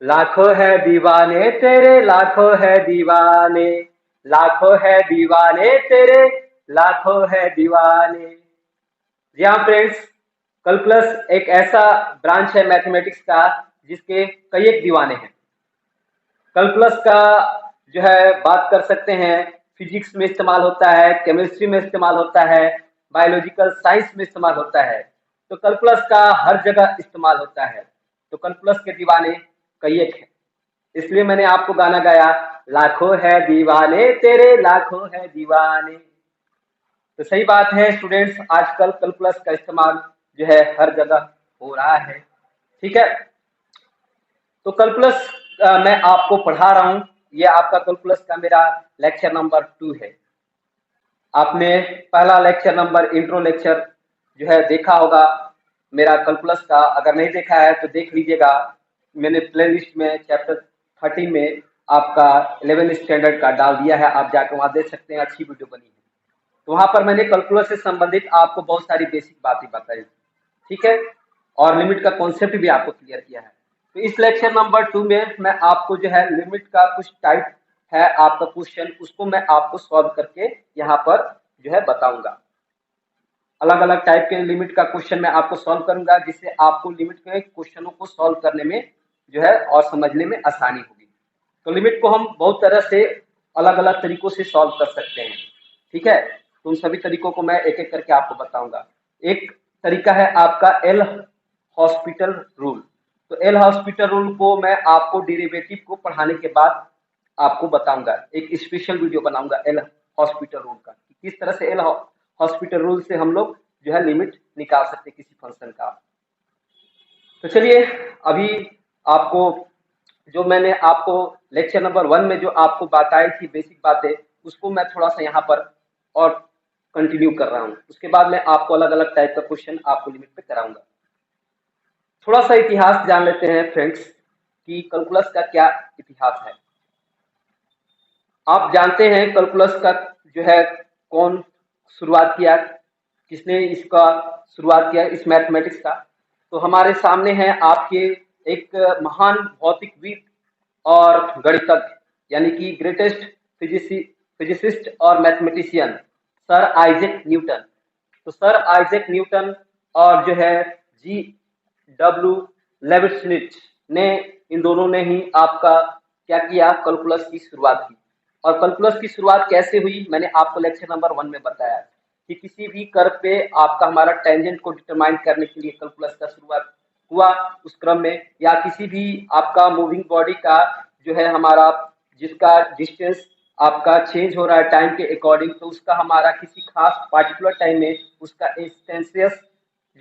लाखों है दीवाने तेरे, लाखों है दीवाने, लाखों है दीवाने तेरे, लाखों है दीवाने। जी हाँ फ्रेंड्स, कैलकुलस एक ऐसा ब्रांच है मैथमेटिक्स का जिसके कई एक दीवाने हैं। कैलकुलस का जो है बात कर सकते हैं, फिजिक्स में इस्तेमाल होता है, केमिस्ट्री में इस्तेमाल होता है, बायोलॉजिकल साइंस में इस्तेमाल होता है। तो कैलकुलस का हर जगह इस्तेमाल होता है। तो कैलकुलस के दीवाने कई एक हैं। इसलिए मैंने आपको गाना गाया, लाखों है दीवाने तेरे, लाखों है दीवाने। तो सही बात है स्टूडेंट्स, आजकल कैलकुलस का इस्तेमाल जो है हर जगह हो रहा है। ठीक है, तो कैलकुलस मैं आपको पढ़ा रहा हूँ। ये आपका कैलकुलस का मेरा लेक्चर नंबर 2 है। आपने पहला लेक्चर नंबर इंट्रो लेक्चर जो है देखा होगा मेरा कैलकुलस का। अगर नहीं देखा है तो देख लीजिएगा, मैंने प्ले लिस्ट में चैप्टर 13 में आपका 11 स्टैंडर्ड का डाल दिया है, आप जाकर वहाँ देख सकते हैं, अच्छी वीडियो बनी है। तो वहाँ पर मैंने कैलकुलस से संबंधित आपको बहुत सारी बेसिक बातें बताई। ठीक है, और लिमिट का कॉन्सेप्ट भी आपको क्लियर किया है। तो इस लेक्चर नंबर 2 में मैं आपको जो है लिमिट का कुछ टाइप है आपका क्वेश्चन, उसको मैं आपको सॉल्व करके यहाँ पर जो है बताऊंगा। अलग अलग टाइप के लिमिट का क्वेश्चन मैं आपको सॉल्व करूंगा, जिससे आपको लिमिट के क्वेश्चनों को सॉल्व करने में जो है और समझने में आसानी होगी। तो लिमिट को हम बहुत तरह से अलग अलग तरीकों से सॉल्व कर सकते हैं। ठीक है, तो उन सभी तरीकों को मैं एक एक करके आपको बताऊंगा। एक तरीका है आपका एल हॉस्पिटल रूल। तो एल हॉस्पिटल रूल को मैं आपको डेरिवेटिव को पढ़ाने के बाद आपको बताऊंगा, एक स्पेशल वीडियो बनाऊंगा एल हॉस्पिटल रूल का, किस तरह से एल हॉस्पिटल रूल से हम लोग जो है लिमिट निकाल सकते हैं किसी फंक्शन का। तो चलिए, अभी आपको जो मैंने आपको लेक्चर नंबर 1 में जो आपको बताई थी बेसिक बातें, उसको मैं थोड़ा सा यहाँ पर और कंटिन्यू कर रहा हूँ। उसके बाद मैं आपको अलग अलग टाइप का क्वेश्चन आपको लिमिट पे कराऊंगा। थोड़ा सा इतिहास जान लेते हैं फ्रेंड्स कि कैलकुलस का क्या इतिहास है। आप जानते हैं कैलकुलस का जो है कौन शुरुआत किया, किसने इसका शुरुआत किया इस मैथमेटिक्स का। तो हमारे सामने है आपके एक महान भौतिकविद और गणितज्ञ, यानी कि ग्रेटेस्ट फिजिसिस्ट और मैथमेटिशियन सर आइजैक न्यूटन। तो सर आइजैक न्यूटन और जो है जी डब्ल्यू लेविट्ज़ ने, इन दोनों ने ही आपका क्या किया, कैलकुलस की शुरुआत की। और कैलकुलस की शुरुआत कैसे हुई, मैंने आपको लेक्चर नंबर 1 में बताया कि किसी भी कर्व पे आपका हमारा टेंजेंट को डिटरमाइन करने के लिए कैलकुलस का शुरुआत हुआ उस क्रम में, या किसी भी आपका मूविंग बॉडी का जो है हमारा जिसका डिस्टेंस आपका चेंज हो रहा है टाइम के अकॉर्डिंग, तो उसका हमारा किसी खास पार्टिकुलर टाइम में उसका इंस्टेंशियस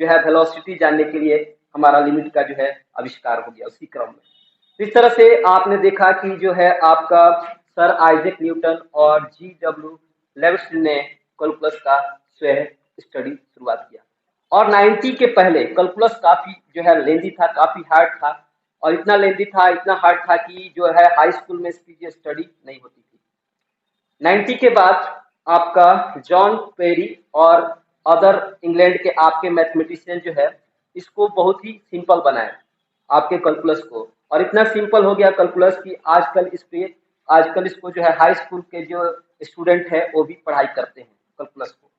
जो है वेलोसिटी जानने के लिए हमारा लिमिट का जो है आविष्कार हो गया उसी क्रम में। इस तरह से आपने देखा कि जो है आपका सर आइजैक न्यूटन और जी डब्ल्यू लेविट्ज़ ने कैलकुलस का स्वयं स्टडी शुरुआत किया। और 90 के पहले कैलकुलस काफी जो है लेंदी था, काफी हार्ड था, और इतना लेंदी था, इतना हार्ड था कि जो है हाई स्कूल में इसकी स्टडी नहीं होती थी। 90 के बाद आपका जॉन पेरी और अदर इंग्लैंड के आपके मैथमेटिशियन जो है इसको बहुत ही सिंपल बनाए आपके कैलकुलस को, और इतना सिंपल हो गया कैलकुलस कि आजकल इसको जो है हाई स्कूल के जो स्टूडेंट है वो भी पढ़ाई करते हैं कैलकुलस को।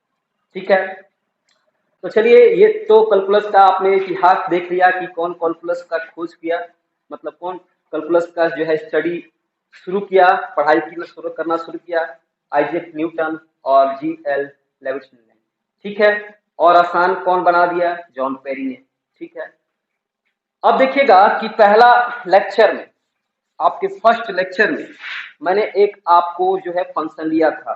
ठीक है, तो चलिए, ये तो कैलकुलस का आपने इतिहास देख लिया कि कौन कैलकुलस का खोज किया, मतलब कौन कैलकुलस का जो है स्टडी शुरू किया, पढ़ाई की शुरू करना शुरू किया, आइजैक न्यूटन और जी एल लेविट्ज़ ने। ठीक है, और आसान कौन बना दिया, जॉन पेरी ने। ठीक है, अब देखिएगा कि पहला लेक्चर में, आपके फर्स्ट लेक्चर में मैंने एक आपको जो है फंक्शन लिया था।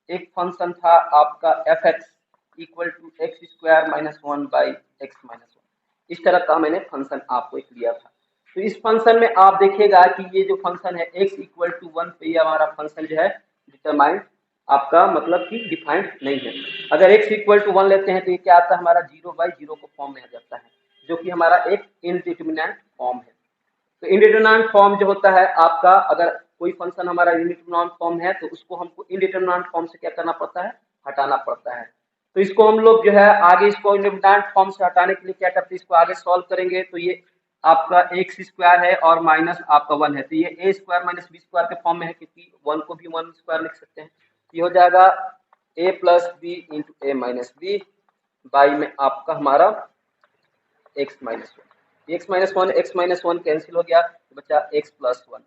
एक फंक्शन था आपका F x equal to X square minus 1 by X minus 1। इस तरह का मैंने फंक्शन आपको एक लिया था। तो इस फंक्शन में आप देखिएगा कि ये जो फंक्शन है एक्स इक्वल टू 1 पे ये हमारा फंक्शन जो है डिटरमाइंड आपका मतलब कि डिफाइंड नहीं है। अगर एक्स इक्वल टू 1 लेते हैं तो ये क्या आता है, हमारा 0/0 को फॉर्म में आ जाता है, जो कि हमारा एक इनडिटरमिनेंट फॉर्म है। तो इंडिटरमिनेंट फॉर्म जो होता है आपका, अगर कोई फंक्शन हमारा इंडिटरमिनेंट फॉर्म है तो उसको हमको इंडिटरमिनेंट फॉर्म से क्या करना पड़ता है, हटाना पड़ता है। तो इसको हम लोग जो है आगे इसको इंडिटरमिनेंट फॉर्म से हटाने के लिए क्या करते हैं, इसको आगे सॉल्व करेंगे तो ये आपका एक्स स्क्वायर है और माइनस आपका 1 है, तो ये ए स्क्वायर माइनस बी स्क्वायर के फॉर्म में है, क्योंकि 1 को भी 1 स्क्वायर लिख सकते हैं। ये हो जाएगा A plus B into A minus B by में आपका हमारा x minus one. X minus one cancel हो गया, तो बचा एक्स प्लस वन।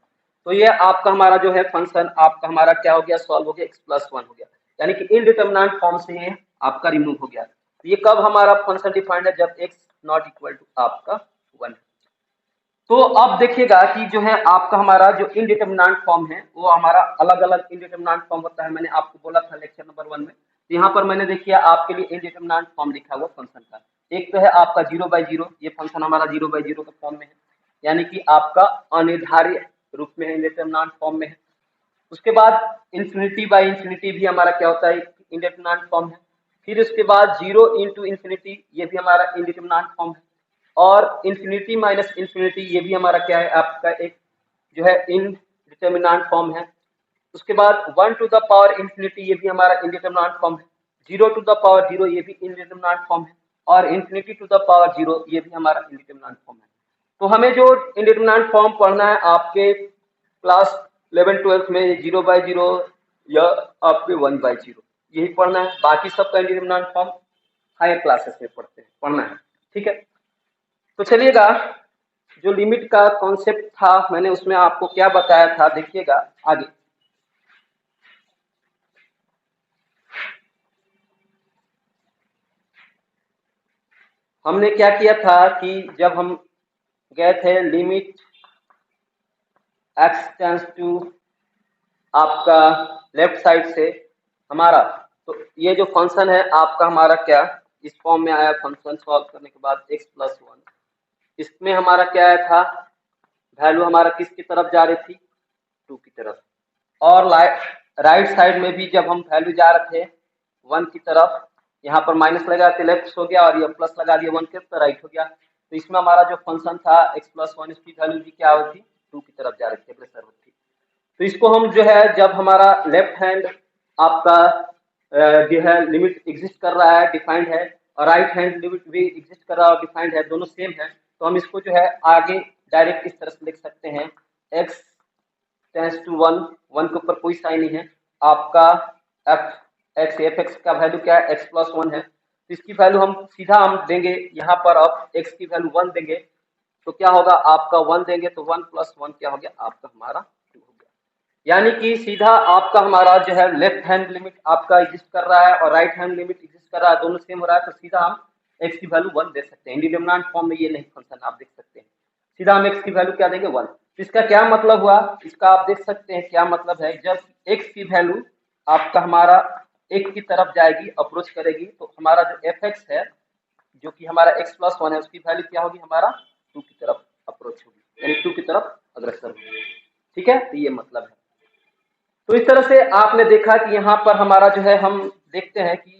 तो ये आपका हमारा जो है फंक्शन आपका हमारा क्या हो गया, सॉल्व हो गया, एक्स प्लस वन हो गया, यानी कि इनडिटरमिनेंट फॉर्म से ये आपका रिमूव हो गया। तो ये कब हमारा फंक्शन डिफाइंड है, जब एक्स नॉट इक्वल टू आपका वन। तो अब देखिएगा कि जो है आपका हमारा जो इनडिटरमिनेंट फॉर्म है वो हमारा अलग अलग इनडिटरमिनेंट फॉर्म होता है, मैंने आपको बोला था लेक्चर नंबर 1 में। तो यहाँ पर मैंने देखिए आपके लिए इनडिटरमिनेंट फॉर्म लिखा हुआ फंक्शन का। एक तो है आपका 0/0, ये फंक्शन हमारा 0/0 के फॉर्म में है, यानी कि आपका अनिर्धारित रूप में है, इनडिटरमिनेंट फॉर्म में है। उसके बाद इन्फिनिटी बाई इन्फिनिटी भी हमारा क्या होता है, इनडिटरमिनेंट फॉर्म है। फिर उसके बाद 0 इंटू इन्फिनिटी, ये भी हमारा इनडिटरमिनेंट फॉर्म है। और इन्फिनिटी माइनस इन्फिनिटी, ये भी हमारा क्या है, आपका एक जो है इनडिटरमिनेंट फॉर्म है। उसके बाद 1 टू द पावर इन्फिनिटी, ये भी हमारा इनडिटरमिनेंट फॉर्म है। 0 टू द पावर 0, ये भी इनडिटरमिनेंट फॉर्म है। और इन्फिनिटी टू द पावर 0, ये भी हमारा इनडिटरमिनेंट फॉर्म है। तो हमें जो इनडिटरमिनेंट फॉर्म पढ़ना है आपके क्लास 11-12 में 0/0 या आपके 1/0, यही पढ़ना है। बाकी सबका इनडिटरमिनेंट फॉर्म हायर क्लासेस में पढ़ना है, ठीक है। तो चलिएगा, जो लिमिट का कॉन्सेप्ट था मैंने उसमें आपको क्या बताया था, देखिएगा आगे। हमने क्या किया था कि जब हम गए थे लिमिट एक्स टेंस टू आपका लेफ्ट साइड से हमारा, तो ये जो फंक्शन है आपका हमारा क्या इस फॉर्म में आया, फंक्शन सॉल्व करने के बाद x प्लस वन। इसमें हमारा क्या आया था, वैल्यू हमारा किसकी तरफ जा रही थी, 2 की तरफ। और राइट साइड में भी जब हम वैल्यू जा रहे थे 1 की तरफ, यहाँ पर माइनस लगा के लेफ्ट हो गया और ये प्लस लगा दिया 1 के तो राइट हो गया। तो इसमें हमारा जो फंक्शन था x प्लस वन, इसकी वैल्यू भी क्या होती, 2 की तरफ जा रही थी, अग्रसर होती। तो इसको हम जो है जब हमारा लेफ्ट हैंड आपका जो है लिमिट एग्जिस्ट कर रहा है, डिफाइंड है, और राइट हैंड लिमिट भी एग्जिस्ट कर रहा है और डिफाइंड है, दोनों सेम है, तो हम इसको जो है आगे डायरेक्ट इस तरह से लिख सकते हैं, x टेंस टू 1, 1 के ऊपर कोई साइन नहीं है, आपका एफ एक्स का वैल्यू क्या है, x प्लस वन है। तो इसकी वैल्यू हम सीधा हम देंगे यहाँ पर, अब x की वैल्यू 1 देंगे तो क्या होगा, आपका 1 देंगे तो 1 प्लस 1 क्या हो गया, आपका हमारा 2 हो गया। यानी कि सीधा आपका हमारा जो है लेफ्ट हैंड लिमिट आपका एग्जिस्ट कर रहा है और राइट हैंड लिमिट एग्जिस्ट कर रहा है, दोनों सेम हो रहा है, तो सीधा हम x की वैल्यू 1 दे सकते हैं। इंडिटरमिनेंट फॉर्म में ये नहीं फंक्शन आप देख सकते हैं, सीधा हम x की वैल्यू क्या देंगे, 1। इसका क्या मतलब हुआ, इसका आप देख सकते हैं क्या मतलब है, जब x की वैल्यू आपका हमारा 1 की तरफ जाएगी, अप्रोच करेगी, तो हमारा जो एफ एक्स है जो कि हमारा x प्लस वन है, उसकी वैल्यू क्या होगी, हमारा 2 की तरफ अप्रोच होगी, यानी 2 की तरफ अग्रसर होगी, ठीक है। तो ये मतलब है। तो इस तरह से आपने देखा कि यहाँ पर हमारा जो है हम देखते हैं कि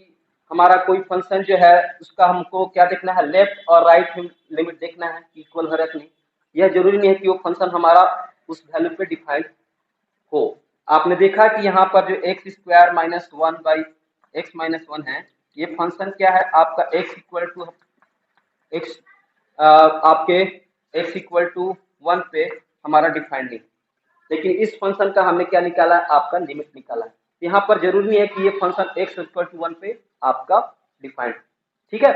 हमारा कोई फंक्शन जो है उसका हमको क्या देखना है, लेफ्ट और राइट लिमिट देखना है कि इक्वल है कि नहीं। यह जरूरी नहीं है कि वो फंक्शन हमारा उस वैल्यू पे डिफाइंड हो। आपने देखा कि यहाँ पर जो x square minus one by X minus one है, ये फंक्शन क्या है आपका x इक्वल टू एक्स, आपके x इक्वल टू 1 पे हमारा डिफाइंड नहीं, लेकिन इस फंक्शन का हमने क्या निकाला है, आपका लिमिट निकाला है। यहाँ पर जरूरी नहीं है कि ये फंक्शन x इक्वल टू 1 पे आपका डिफाइंड, ठीक है।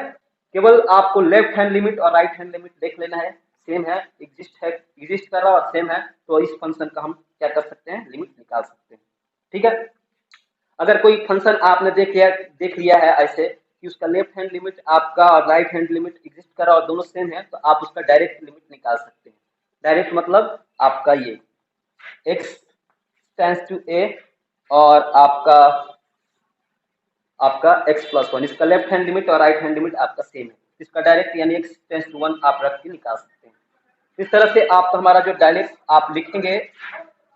केवल आपको लेफ्ट हैंड लिमिट और राइट हैंड लिमिट देख लेना है, सेम है, एग्जिस्ट कर रहा है और सेम है, तो इस फंक्शन का हम क्या कर सकते हैं, लिमिट निकाल सकते हैं, ठीक है। अगर कोई फंक्शन आपने देख लिया है ऐसे कि उसका लेफ्ट हैंड लिमिट आपका और राइट हैंड लिमिट एग्जिस्ट कर रहा है और दोनों सेम है, तो आप उसका डायरेक्ट लिमिट निकाल सकते हैं। डायरेक्ट मतलब आपका ये x टेंस टू a और आपका x प्लस वन, इसका लेफ्ट हैंड लिमिट और राइट हैंड लिमिट आपका सेम है, इसका डायरेक्ट यानी x टेंस टू 1 आप रख के निकाल सकते हैं। इस तरह से आपका हमारा जो डायरेक्ट आप लिखेंगे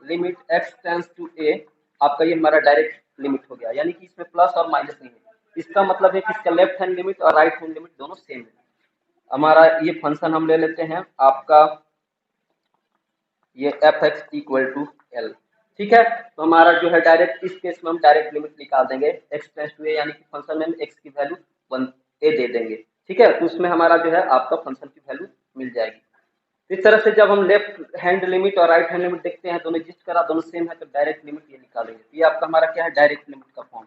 limit x tends to a, आपका ये हमारा डायरेक्ट लिमिट हो गया, यानी कि इसमें प्लस और माइनस नहीं है। इसका मतलब है कि इसका लेफ्ट हैंड लिमिट और राइट हैंड लिमिट दोनों सेम है। हमारा ये फंक्शन हम ले लेते हैं आपका ये F x equal to L, ठीक है। तो हमारा जो है डायरेक्ट इस केस में हम डायरेक्ट लिमिट निकाल देंगे, एक्स टेंस टू ए, यानी कि फंक्शन में हम एक्स की वैल्यू 1 ए दे देंगे, ठीक है। तो उसमें हमारा जो है आपका फंक्शन की वैल्यू मिल जाएगी। इस तरह से जब हम लेफ्ट हैंड लिमिट और राइट हैंड लिमिट देखते हैं, दोनों एग्जिस्ट करा, दोनों सेम है, तो डायरेक्ट लिमिट ये निकालेंगे। ये आपका हमारा क्या है, डायरेक्ट लिमिट का फॉर्म।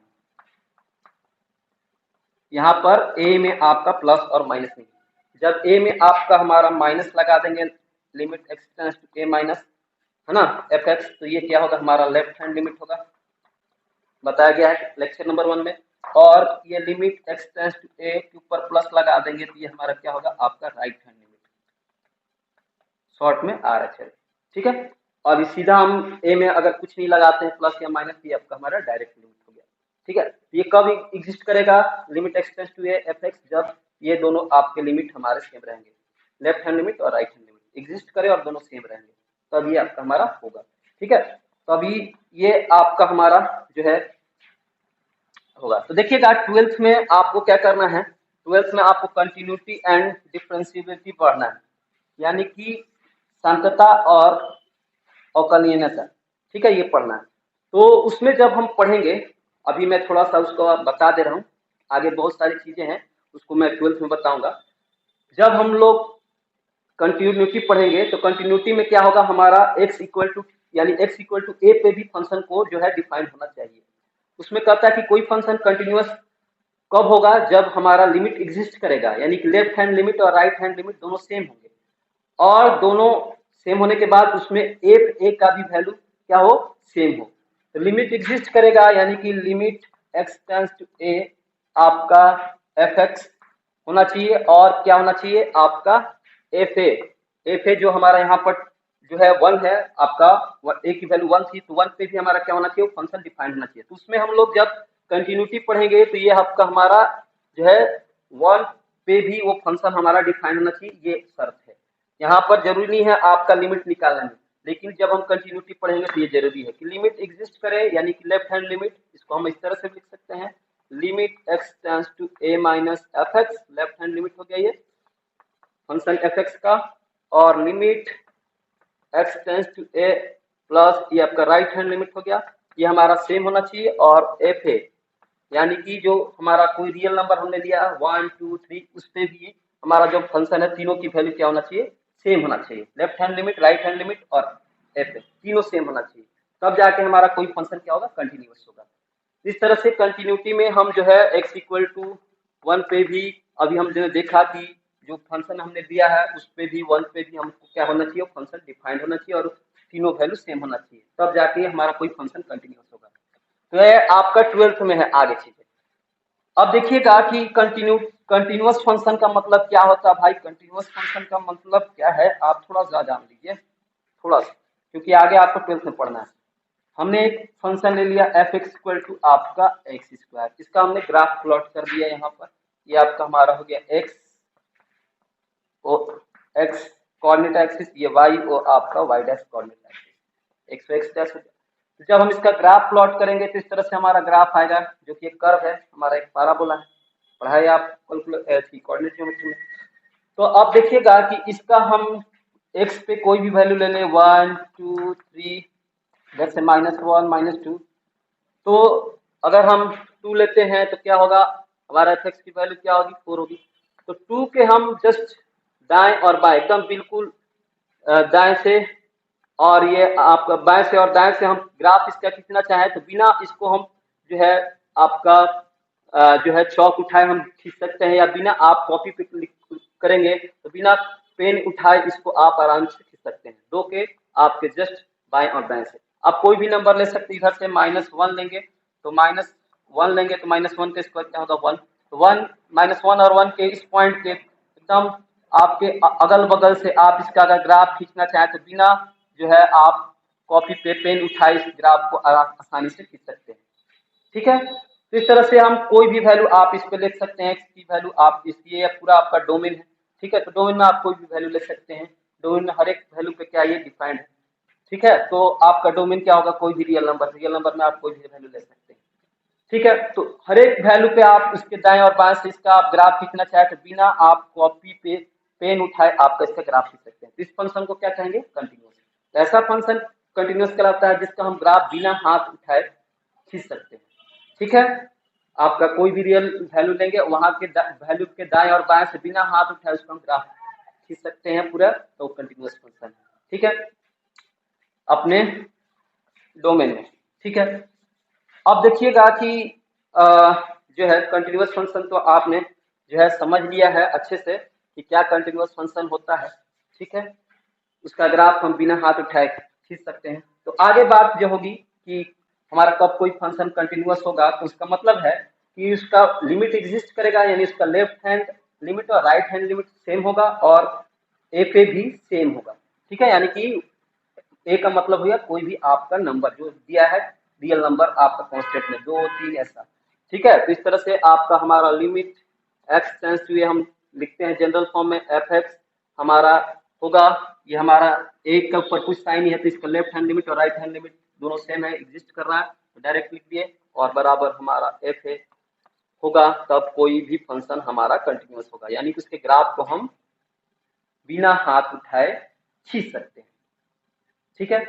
यहाँ पर ए में आपका प्लस और माइनस नहीं, जब ए में आपका हमारा माइनस लगा देंगे, limit x tends to A minus, है ना, एफ एक्स, तो ये क्या होगा, हमारा लेफ्ट हैंड लिमिट होगा, बताया गया है लेक्चर नंबर 1 में। और ये लिमिट एक्स टेंड्स टू ए के ऊपर प्लस लगा देंगे, तो ये हमारा क्या होगा, आपका राइट हैंड लिमिट, शॉर्ट में आर एच एल। ठीक है, और सीधा हम ए में अगर कुछ नहीं लगाते हैं प्लस या माइनस, ये आपका हमारा डायरेक्ट लिमिट हो गया। ठीक है, ये कब एग्जिस्ट करेगा, limit x tends to A F X, जब ये दोनों आपके लिमिट हमारे सेम रहेंगे, लेफ्ट हैंड लिमिट और राइट हैंड लिमिट एग्जिस्ट करे और दोनों सेम रहेंगे, तब ये आपका हमारा होगा। ठीक है, तो अभी ये आपका हमारा जो है होगा। तो देखिएगा 12th में आपको क्या करना है, 12th में आपको कंटिन्यूटी एंड डिफरेंशिएबिलिटी पढ़ना है, यानी कि सांतता और अवकलनीयता। ठीक है, ये पढ़ना है। तो उसमें जब हम पढ़ेंगे, अभी मैं थोड़ा सा उसको बता दे रहा हूँ, आगे बहुत सारी चीजें हैं उसको मैं 12th में बताऊंगा। जब हम लोग कंटिन्यूटी पढ़ेंगे तो कंटिन्यूटी में क्या होगा, हमारा x इक्वल टू, यानी x इक्वल टू ए पे भी फंक्शन को जो है डिफाइन होना चाहिए। उसमें कहता है कि कोई फंक्शन कंटिन्यूअस कब होगा, जब हमारा लिमिट एग्जिस्ट करेगा, यानी कि लेफ्ट हैंड लिमिट और राइट हैंड लिमिट दोनों सेम होंगे, और दोनों सेम होने के बाद उसमें ए का भी वैल्यू क्या हो, सेम हो, तो लिमिट एग्जिस्ट करेगा, यानी कि लिमिट एक्स टेंड्स टू ए आपका एफ एक्स होना चाहिए, और क्या होना चाहिए आपका एफ ए जो हमारा यहाँ पर जो है 1 है आपका, ए की वैल्यू 1 थी, तो 1 पे भी हमारा क्या होना चाहिए, फंक्शन डिफाइंड होना चाहिए। तो उसमें हम लोग जब कंटिन्यूटी पढ़ेंगे तो ये आपका हमारा जो है 1 पे भी वो फंक्शन हमारा डिफाइंड होना चाहिए, ये शर्त है। यहाँ पर जरूरी नहीं है आपका लिमिट निकालना है, लेकिन जब हम कंटिन्यूटी पढ़ेंगे तो ये जरूरी है कि लिमिट एग्जिस्ट करे, यानी कि लेफ्ट हैंड लिमिट, इसको हम इस तरह से लिख सकते हैं, limit x tends to A minus F X, left hand limit हो गया ये फंक्शन एफ एक्स का, और limit x tends to A plus ये आपका राइट हैंड लिमिट हो गया, ये हमारा सेम होना चाहिए, और एफ ए यानी कि जो हमारा कोई रियल नंबर हमने लिया 1 2 3, उस पे भी हमारा जो फंक्शन है तीनों की वैल्यू क्या होना चाहिए, सेम होना चाहिए, left hand limit, right hand limit और एफ ए तीनों सेम होना चाहिए, तब जाके हमारा कोई फंक्शन क्या होगा, कंटिन्यूअस होगा। इस तरह से कंटिन्यूटी में हम जो है x इक्वल टू 1 पे भी, अभी हम जो देखा कि जो फंक्शन हमने दिया है उस पे भी 1 पे भी हमको क्या होना चाहिए, फंक्शन डिफाइंड होना चाहिए और तीनों वैल्यू सेम होना चाहिए, तब जाके हमारा कोई फंक्शन कंटिन्यूअस होगा। तो ये आपका 12th में है आगे चीजें। अब देखिएगा कि कंटिन्यूअस फंक्शन का मतलब क्या होता है भाई, कंटिन्यूअस फंक्शन का मतलब क्या है, आप थोड़ा सा जान लीजिए, थोड़ा सा, क्योंकि आगे आपको 12th में पढ़ना है। हमने एक फंक्शन ले लिया एफ एक्स इक्वल टू आपका एक्स स्क्वायर, इसका हमने ग्राफ प्लॉट कर दिया यहाँ पर, ये आपका हमारा हो गया एक्स और एक्स कोऑर्डिनेट एक्सिस, ये वाई और आपका Y dash coordinate axis, X X dash. तो जब हम इसका ग्राफ प्लॉट करेंगे तो इस तरह से हमारा ग्राफ आएगा, जो कि एक कर्व है, हमारा एक पैराबोला है, पढ़ाई आप कोऑर्डिनेट ज्योमेट्री में। तो अब देखिएगा कि इसका हम एक्स पे कोई भी वैल्यू ले लें, 1 2 3, जैसे -1 -2, तो अगर हम 2 लेते हैं तो क्या होगा, हमारा एफ एक्स की वैल्यू क्या होगी, 4 होगी। तो 2 के हम जस्ट दाएं और बाएं एकदम बिल्कुल दाएं से, और ये आपका बाएं से और दाएं से हम ग्राफ इसका खींचना चाहे तो बिना इसको हम जो है आपका जो है चौक उठाए हम खींच सकते हैं, या बिना आप कॉपी पे करेंगे तो बिना पेन उठाए इसको आप आराम से खींच सकते हैं, दो के आपके जस्ट बाएं और दाएं से। आप कोई भी नंबर ले सकते हैं, इधर से -1 लेंगे तो -1 लेंगे तो -1 का स्क्वायर क्या होगा 1, तो 1 -1 और 1 के इस पॉइंट के एकदम आपके अगल बगल से आप इसका अगर ग्राफ खींचना चाहें तो बिना जो है आप कॉपी पे पेन उठाए इस ग्राफ को आसानी से खींच सकते हैं। ठीक है, तो इस तरह से हम कोई भी वैल्यू आप इस पे लिख सकते हैं, एक्स की वैल्यू आप इस, ये पूरा आपका डोमेन है। ठीक है, तो डोमेन में आप कोई भी वैल्यू ले सकते हैं, डोमेन में हर एक वैल्यू पे क्या ये डिफाइंड है। ठीक है, तो आपका डोमेन क्या होगा, कोई भी रियल नंबर में आप कोई भी वैल्यू ले सकते हैं। ठीक है, तो हर एक वैल्यू पे आप उसके दाएं और बाएं से इसका आप ग्राफ खींचना चाहे तो बिना आप कॉपी पे पेन उठाए आपका इसका ग्राफ खींच सकते हैं। तो इस फंक्शन को क्या कहेंगे, कंटिन्यूअस। तो ऐसा फंक्शन कंटिन्यूअस कहलाता है जिसका हम ग्राफ बिना हाथ उठाए खींच सकते हैं। ठीक है, आपका कोई भी रियल वैल्यू लेंगे, वहां के वैल्यू के दाएं और बाएं से बिना हाथ उठाए उसका हम ग्राफ खींच सकते हैं पूरा, तो कंटिन्यूअस फंक्शन है। ठीक है, अपने डोमेन में। ठीक है, अब देखिएगा कि जो है कंटिन्यूअस फंक्शन तो आपने जो है समझ लिया है अच्छे से कि क्या कंटिन्यूअस फंक्शन होता है। ठीक है, उसका ग्राफ हम बिना हाथ उठाए खींच सकते हैं। तो आगे बात जो होगी कि हमारा कब कोई फंक्शन कंटिन्यूअस होगा, तो उसका मतलब है कि उसका लिमिट एग्जिस्ट करेगा, यानी उसका लेफ्ट हैंड लिमिट और राइट हैंड लिमिट सेम होगा और ए पे भी सेम होगा। ठीक है, यानी कि ए का मतलब हुआ कोई भी आपका नंबर जो दिया है, रियल नंबर आपका कांस्टेंट में 2 3 ऐसा। ठीक है, तो इस तरह से आपका हमारा लिमिट एक्स टेंस टू, ये हम लिखते हैं जनरल फॉर्म में एफ एक्स हमारा होगा, ये हमारा एक के ऊपर कुछ साइन ही है, तो इसका लेफ्ट हैंड लिमिट और राइट हैंड लिमिट दोनों सेम है, एग्जिस्ट कर रहा है, तो डायरेक्ट लिख दिए और बराबर हमारा एफ ए होगा, तब कोई भी फंक्शन हमारा कंटिन्यूअस होगा, यानी कि उसके ग्राफ को हम बिना हाथ उठाए खींच सकते हैं। ठीक है,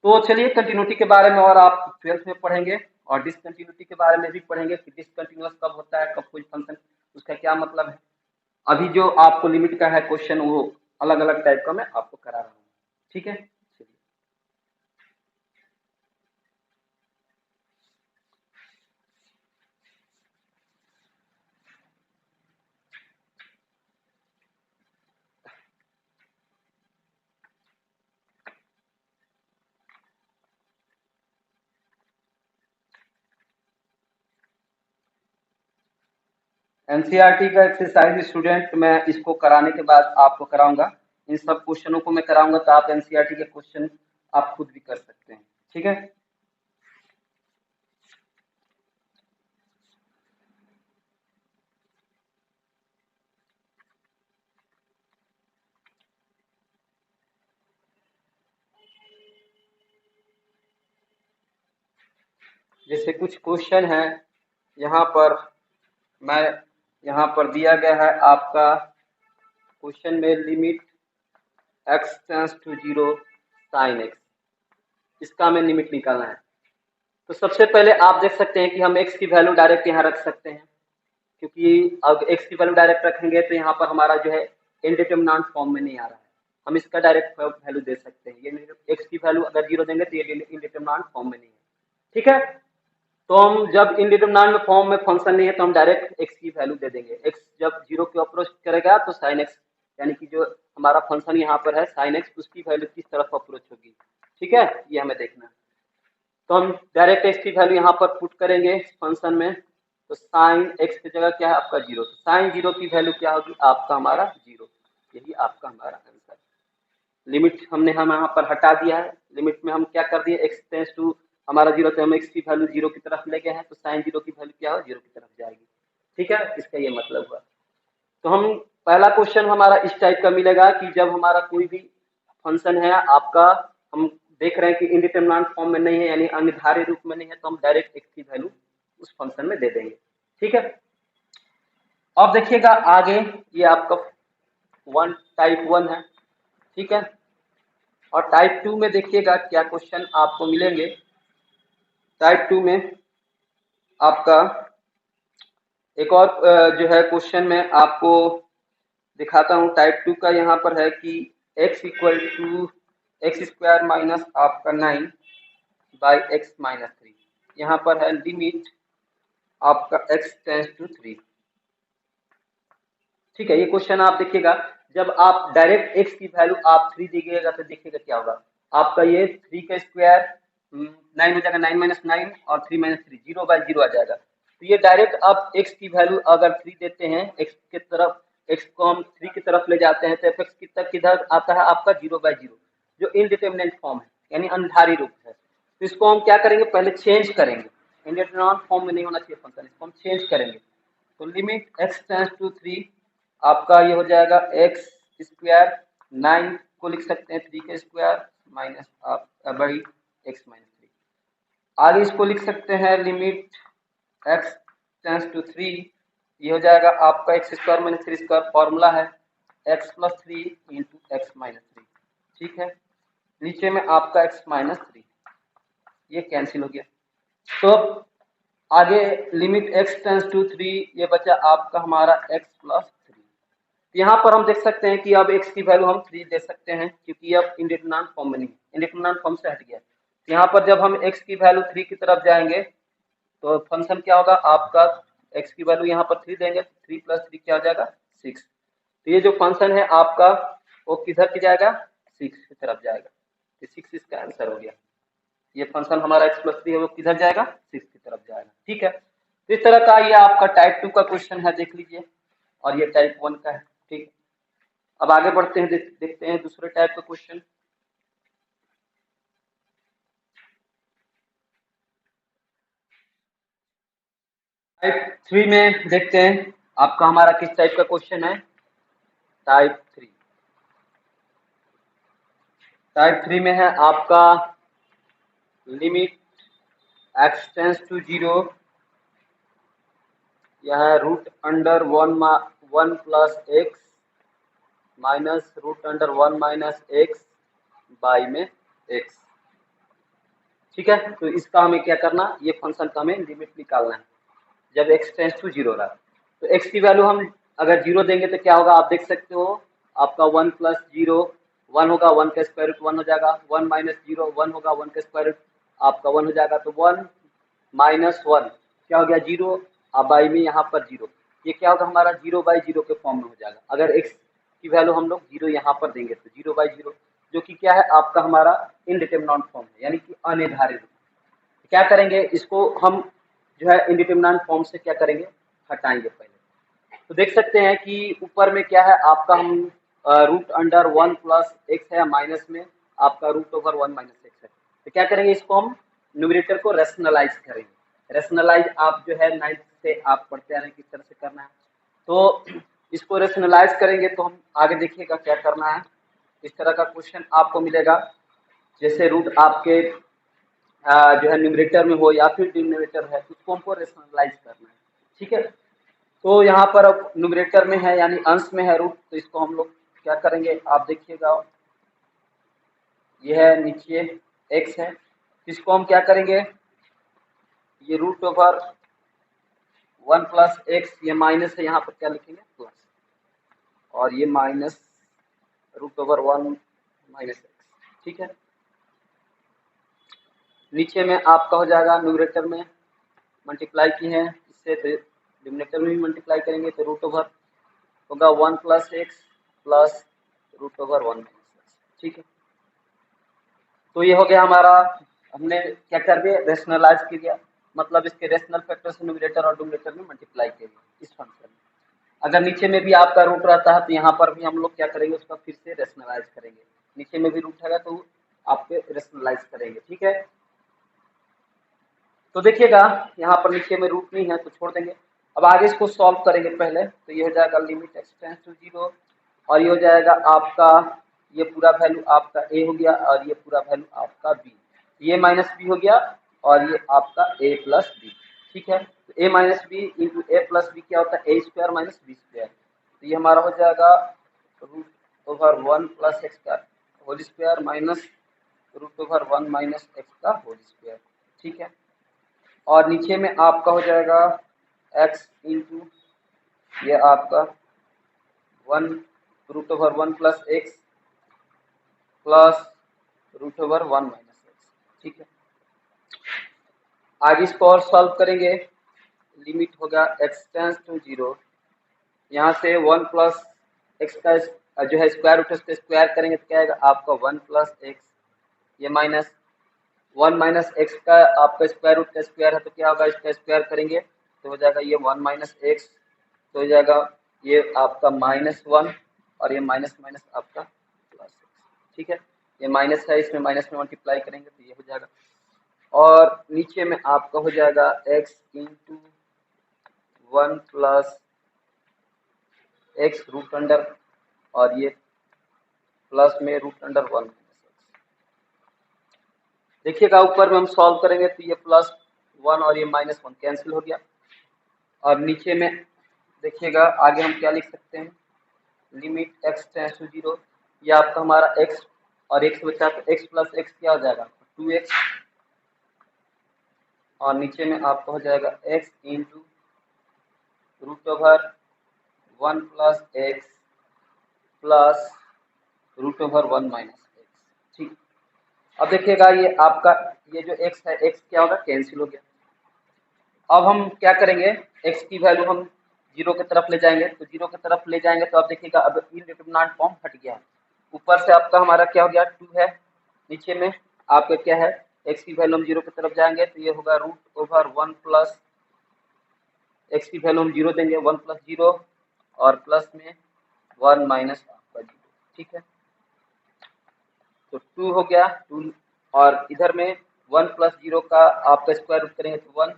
तो चलिए कंटिन्यूटी के बारे में और आप 12th में पढ़ेंगे और डिसकंटिन्यूटी के बारे में भी पढ़ेंगे कि डिसकंटिन्यूअस कब होता है, कब कोई फंक्शन, उसका क्या मतलब है। अभी जो आपको लिमिट का है क्वेश्चन, वो अलग अलग टाइप का मैं आपको करा रहा हूँ। ठीक है, चलिए एनसीईआरटी का एक्सरसाइज स्टूडेंट मैं इसको कराने के बाद आपको कराऊंगा, इन सब क्वेश्चनों को मैं कराऊंगा, तो आप एनसीईआरटी के क्वेश्चन आप खुद भी कर सकते हैं। ठीक है, जैसे कुछ क्वेश्चन है यहाँ पर, मैं यहाँ पर दिया गया है आपका क्वेश्चन में limit x tends to 0 sine X, इसका हमें लिमिट निकालना है। तो सबसे पहले आप देख सकते हैं कि हम एक्स की वैल्यू डायरेक्ट यहाँ रख सकते हैं, क्योंकि अब एक्स की वैल्यू डायरेक्ट रखेंगे तो यहाँ पर हमारा जो है इनडिटरमिनेंट फॉर्म में नहीं आ रहा है, हम इसका डायरेक्ट वैल्यू दे सकते हैं। ये एक्स की वैल्यू अगर 0 देंगे तो ये इनडिटरमिनेंट फॉर्म में नहीं है। ठीक है, तो हम जब इनडिटरमिनेंट में फॉर्म में फंक्शन नहीं है तो हम डायरेक्ट एक्स की वैल्यू दे देंगे। एक्स जब 0 की अप्रोच करेगा तो साइन एक्स, यानी कि जो हमारा फंक्शन यहाँ पर है साइन एक्स, उसकी वैल्यू किस तरफ अप्रोच होगी। ठीक है, ये हमें देखना है। तो हम डायरेक्ट एक्स की वैल्यू यहाँ पर पुट करेंगे फंक्शन में, तो साइन एक्स की जगह क्या है आपका 0, तो साइन 0 की वैल्यू क्या होगी आपका हमारा 0, यही आपका हमारा आंसर। लिमिट हमने हम यहाँ पर हटा दिया है, लिमिट में हम क्या कर दिए, एक्स टेंस टू हमारा 0, तो हम एक्स की वैल्यू 0 की तरफ ले गए हैं, तो साइन 0 की वैल्यू क्या हो 0 की तरफ जाएगी। ठीक है, इसका ये मतलब हुआ। तो हम पहला क्वेश्चन हमारा इस टाइप का मिलेगा कि जब हमारा कोई भी फंक्शन है आपका, हम देख रहे हैं कि इंडिटरमिनेंट फॉर्म में नहीं है, यानी अनिर्धारित रूप में नहीं है, तो हम डायरेक्ट एक्स की वैल्यू उस फंक्शन में दे देंगे। ठीक है, अब देखिएगा आगे, ये आपका टाइप 1 है। ठीक है, और टाइप 2 में देखिएगा क्या क्वेश्चन आपको मिलेंगे। टाइप 2 में आपका एक और जो है क्वेश्चन में आपको दिखाता हूँ। टाइप 2 का यहाँ पर है कि x equal to X square minus आपका 9 बाई एक्स माइनस 3, यहाँ पर है लिमिट आपका x टेंस टू 3। ठीक है, ये क्वेश्चन आप देखिएगा, जब आप डायरेक्ट x की वैल्यू आप 3 दीजिएगा तो देखिएगा क्या होगा आपका, ये 3 का स्क्वायर 9 हो जाएगा, 9 माइनस 9 और 3 माइनस 3 0 बाई 0 आ जाएगा। तो ये डायरेक्ट आप x की वैल्यू अगर 3 देते हैं, x के तरफ, x को हम 3 की तरफ ले जाते हैं, तो fx किधर आता है आपका 0 बाई 0, जो इनडिटरमिनेंट फॉर्म है, यानी अनधारी रूप है। तो इसको हम क्या करेंगे, पहले चेंज करेंगे, इनडिटरमिनेंट फॉर्म में नहीं होना चाहिए फंक्शन, इसको हम चेंज करेंगे। तो लिमिट x टेंस टू 3 आपका ये हो जाएगा एक्स स्क्वायर, 9 को लिख सकते हैं 3 के स्क्वायर माइनस आप बड़ी एक्स माइनस 3। आगे इसको लिख सकते हैं लिमिट एक्स टेंस टू 3, ये हो जाएगा आपका x square minus 3 square, formula है x plus 3 into x minus 3। ठीक है, नीचे में आपका एक्स माइनस 3, ये कैंसिल हो गया। तो आगे लिमिट एक्स टेंस टू 3, ये बचा आपका हमारा एक्स प्लस 3। यहाँ पर हम देख सकते हैं कि अब x की वैल्यू हम 3 दे सकते हैं, क्योंकि अब इंडिटरमिनेंट फॉर्म में नहीं है, इंडिटरमिनेंट फॉर्म से हट गया। यहाँ पर जब हम x की वैल्यू 3 की तरफ जाएंगे तो फंक्शन क्या होगा आपका, x की वैल्यू यहाँ पर 3 देंगे, 3 + 3 क्या हो जाएगा 6। तो ये जो फंक्शन है आपका वो किधर की जाएगा, 6 की तरफ जाएगा। तो 6 इसका आंसर हो गया। ये फंक्शन हमारा x + 3 है वो किधर जाएगा, 6 की तरफ जाएगा। ठीक है, तो इस तरह का ये आपका टाइप 2 का क्वेश्चन है, देख लीजिए, और ये टाइप 1 का है। ठीक, अब आगे बढ़ते हैं, देखते हैं दूसरे टाइप का क्वेश्चन। टाइप 3 में देखते हैं आपका हमारा किस टाइप का क्वेश्चन है। टाइप 3, टाइप 3 में है आपका लिमिट x टेंस टू 0, यह √1 + x माइनस √1 - x बाई में x। ठीक है, तो इसका हमें क्या करना, ये फंक्शन का हमें लिमिट निकालना है जब x टेंस टू 0 रहा। तो x की वैल्यू हम अगर 0 देंगे तो क्या होगा, आप देख सकते हो आपका 1 + 0 1 होगा, 1 का स्क्वायर रूट 1 हो जाएगा, 1 - 0 1 होगा, 1 का स्क्वायर रूट आपका 1 हो जाएगा। तो 1 - 1 क्या हो गया 0, अब बाई में यहाँ पर 0, ये क्या होगा हमारा 0/0 के फॉर्म में हो जाएगा। अगर x की वैल्यू हम लोग 0 यहाँ पर देंगे तो 0/0, जो कि क्या है आपका हमारा इनडिटरमिनेंट फॉर्म है, यानी कि अनिर्धारित। क्या करेंगे, इसको हम जो है इंडिटरमिनेंट फॉर्म से क्या करेंगे, हटाएंगे पहले। तो देख सकते हैं कि ऊपर में क्या है आपका, हम √1 + x है, माइनस में आपका √1 - x है। तो क्या करेंगे, इसको हम न्यूमरेटर को रेशनलाइज करेंगे। रेशनलाइज आप जो है 9th से आप पढ़ते आ रहे हैं किस तरह से करना है। तो इसको रेशनलाइज करेंगे तो हम आगे देखिएगा क्या करना है। इस तरह का क्वेश्चन आपको मिलेगा, जैसे रूट आपके जो है न्यूमरेटर में हो या फिर डिनोमिनेटर है, उसको हमको रेशनलाइज करना है। ठीक है, तो यहाँ पर अब न्यूमरेटर में है यानी अंश में है रूट, तो इसको हम लोग क्या करेंगे, आप देखिएगा ये है नीचे x है, इसको हम क्या करेंगे, ये √1 + x, ये माइनस है, यहाँ पर क्या लिखेंगे प्लस, और ये माइनस √1 - x। ठीक है, नीचे में आपका हो जाएगा न्यूमरेटर में मल्टीप्लाई की है इससे, तो डिनोमिनेटर में भी मल्टीप्लाई करेंगे तो √1 होगा 1 + x प्लस √1 - x। ठीक है, तो ये हो गया हमारा, हमने क्या कर दिया, रेशनलाइज किया, मतलब इसके रेशनल फैक्टर से न्यूमरेटर और डिनोमिनेटर में मल्टीप्लाई किया इस फंक्शन में। अगर नीचे में भी आपका रूट रहता है तो यहाँ पर भी हम लोग क्या करेंगे, उसका फिर से रेशनलाइज करेंगे। नीचे में भी रूट है तो आप पे रेशनलाइज करेंगे। ठीक है, तो देखिएगा यहाँ पर नीचे में रूट नहीं है तो छोड़ देंगे। अब आगे इसको सॉल्व करेंगे पहले, तो ये हो जाएगा लिमिट x टेंस टू 0, और ये हो जाएगा आपका, ये पूरा वैल्यू आपका a हो गया और ये पूरा वैल्यू आपका b, ये माइनस b हो गया और ये आपका a + b। ठीक है, तो a - b into a + b क्या होता है, a² - b²। तो ये हमारा हो जाएगा √1 + x का होल स्क्वायर माइनस √1 - x का होल स्क्वायर। ठीक है, और नीचे में आपका हो जाएगा x इंटू ये आपका 1 √1 + x प्लस √1 - x। ठीक है, आगे इसको और सॉल्व करेंगे, लिमिट होगा x टेंस टू 0, यहाँ से 1 + x का जो है स्क्वायर रूट उसका स्क्वायर करेंगे तो क्या आएगा आपका 1 + x, ये माइनस 1 - x का आपका स्क्वायर रूट का स्क्वायर है तो क्या होगा, इसका स्क्वायर करेंगे तो हो जाएगा ये 1 - x, तो हो जाएगा ये आपका -1 और ये माइनस माइनस आपका प्लस। ठीक है, ये माइनस है, इसमें माइनस में मल्टीप्लाई करेंगे तो ये हो जाएगा, और नीचे में आपका हो जाएगा x into 1 + x root under, और ये प्लस में √1। देखिएगा ऊपर में हम सॉल्व करेंगे तो ये +1 और ये -1 कैंसिल हो गया, और नीचे में देखिएगा आगे हम क्या लिख सकते हैं, लिमिट x टेंस टू 0, ये आपका हमारा x और x बचा तो x + x क्या हो जाएगा 2x, और नीचे में आपका हो जाएगा x into √1 + x plus √1 minus x. ठीक, अब देखिएगा ये आपका ये जो x है x क्या होगा, कैंसिल हो गया। अब हम क्या करेंगे, x की वैल्यू हम जीरो की तरफ ले जाएंगे, तो जीरो की तरफ ले जाएंगे तो आप देखिएगा अब इनडिटरमिनेंट फॉर्म हट गया है। ऊपर से आपका हमारा क्या हो गया 2 है, नीचे में आपका क्या है x की वैल्यू हम जीरो की तरफ जाएंगे तो ये होगा √1 प्लस x की वैल्यू हम जीरो देंगे 1 प्लस जीरो और प्लस में 1 माइनस आपका जीरो। ठीक है, तो 2 हो गया 2 और इधर में 1 प्लस जीरो का आपका स्क्वायर रूट करेंगे तो 1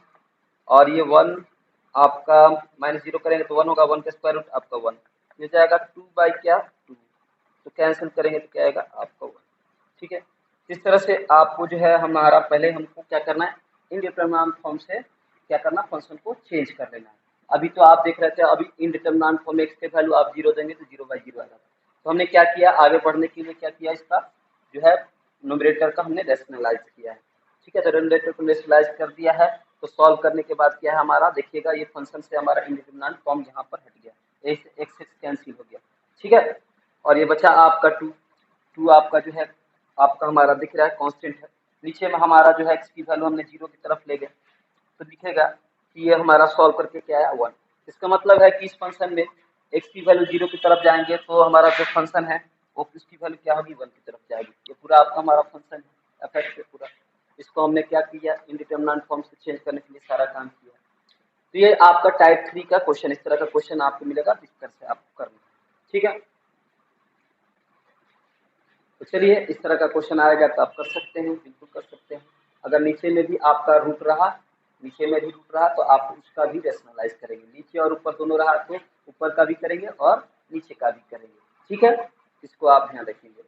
और ये 1 आपका माइनस जीरो करेंगे तो 1 होगा, 1 का स्क्वायर रूट आपका 1, ये जाएगा 2 बाई क्या 2, तो कैंसिल करेंगे तो क्या आएगा आपका 1। ठीक है, इस तरह से आपको जो है हमारा पहले हमको क्या करना है, इनडिटरमिनेंट फॉर्म से क्या करना, फंक्शन को चेंज कर लेना है। अभी तो आप देख रहे थे अभी इनडिटरमिनेंट फॉर्म में एक्स के वैल्यू आप जीरो देंगे तो जीरो बाई जीरो आ जाता है। तो हमने क्या किया, आगे बढ़ने के लिए क्या किया, इसका जो है न्यूमरेटर का हमने रेशनलाइज किया है। ठीक है, तो न्यूमरेटर को रेशनलाइज कर दिया है, तो सॉल्व करने के बाद क्या है हमारा, देखिएगा ये फंक्शन से हमारा इंडिटरमिनेंट फॉर्म यहाँ पर हट गया, एक्स कैंसिल हो गया। ठीक है, और ये बचा आपका 2, 2 आपका जो है आपका हमारा दिख रहा है कांस्टेंट है, नीचे में हमारा जो है एक्स की वैल्यू हमने जीरो की तरफ ले गए तो दिखेगा कि ये हमारा सॉल्व करके क्या है 1। इसका मतलब है कि इस फंक्शन में एक्स की वैल्यू जीरो की तरफ जाएंगे तो हमारा जो फंक्शन है वो उसकी वैल्यू क्या होगी 1 की तरफ जाएगी। ये पूरा आपका हमारा फंक्शन है एफ है पूरा, इसको हमने क्या किया, इंडिटरमिनेंट फॉर्म से चेंज करने के लिए सारा काम किया। तो ये आपका टाइप 3 का क्वेश्चन, इस तरह का क्वेश्चन आपको मिलेगा, इस तरह से आपको करना है। ठीक है, तो चलिए इस तरह का क्वेश्चन आएगा तो आप कर सकते हैं, बिल्कुल कर सकते हैं। अगर नीचे में भी आपका रूट रहा, नीचे में भी रूट रहा तो आप उसका भी रेशनलाइज करेंगे, नीचे और ऊपर दोनों रहा तो ऊपर का भी करेंगे और नीचे का भी करेंगे। ठीक है, इसको आप ध्यान रखेंगे।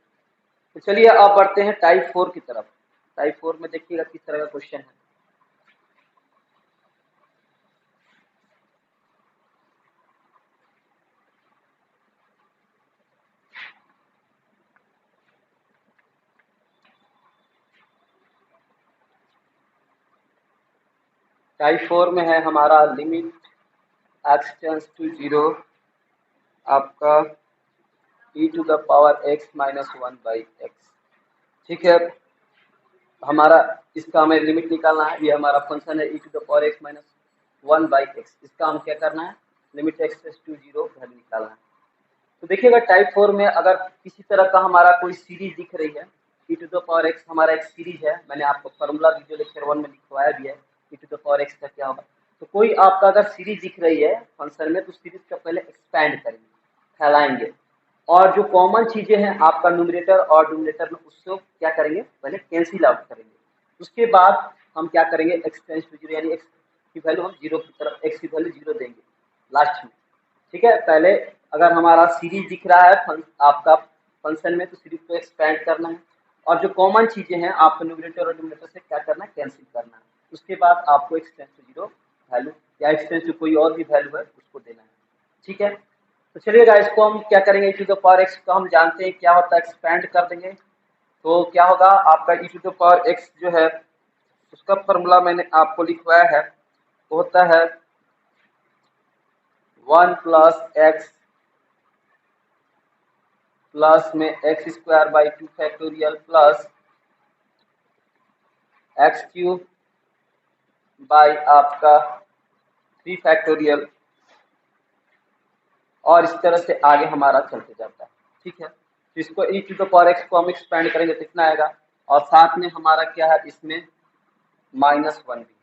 तो चलिए अब बढ़ते हैं टाइप 4 की तरफ। टाइप 4 में देखिएगा किस तरह का क्वेश्चन है। टाइप 4 में है हमारा लिमिट x टेंड्स टू 0 आपका e to the power x minus 1 by X. ठीक है, हमारा इसका हमें लिमिट निकालना है, ये हमारा फंक्शन है e to the power x minus 1 by X, इसका हम क्या करना है, लिमिट x टू 0 वैल्यू निकालना है। तो देखिएगा टाइप 4 में अगर किसी तरह का हमारा कोई सीरीज दिख रही है, e to the power x हमारा एक सीरीज है, मैंने आपको फार्मूला वीडियो लेक्चर 1 में लिखवाया भी है e to the power x का क्या होगा। तो कोई आपका अगर सीरीज दिख रही है फंक्शन में तो सीरीज का पहले एक्सपैंड करेंगे, फैलाएंगे, और जो कॉमन चीजें हैं आपका न्यूमरेटर और डिनोमिनेटर में उसको क्या करेंगे, पहले कैंसिल आउट करेंगे। उसके बाद हम क्या करेंगे, एक्स टेंड्स टू 0 यानी एक्स की वैल्यू हम जीरो की तरफ, एक्स की वैल्यू जीरो देंगे लास्ट में। ठीक है, पहले अगर हमारा सीरीज दिख रहा है आपका फंक्शन में तो सीरीज को एक्सपेंड करना है, और जो कॉमन चीजें हैं आपको न्यूमरेटर और डिनोमिनेटर से क्या करना है, कैंसिल करना है। उसके बाद आपको एक्स टेंड्स टू 0 वैल्यू या एक्स टेंड्स टू कोई और भी वैल्यू है उसको देना है। ठीक है, तो चलिएगा इसको हम क्या करेंगे, e to the power x को हम जानते हैं क्या होता है, एक्सपेंड कर देंगे तो क्या होगा आपका e to the power x जो है उसका फॉर्मूला मैंने आपको लिखवाया है, वो होता है 1 प्लस एक्स प्लस में x square by 2 factorial plus x cube by आपका 3 फैक्टोरियल, और इस तरह से आगे हमारा चलते जाता है। ठीक है, तो इसको e to the power x को हम एक्सपेंड करेंगे तो कितना आएगा, और साथ में हमारा क्या है इसमें -1 भी,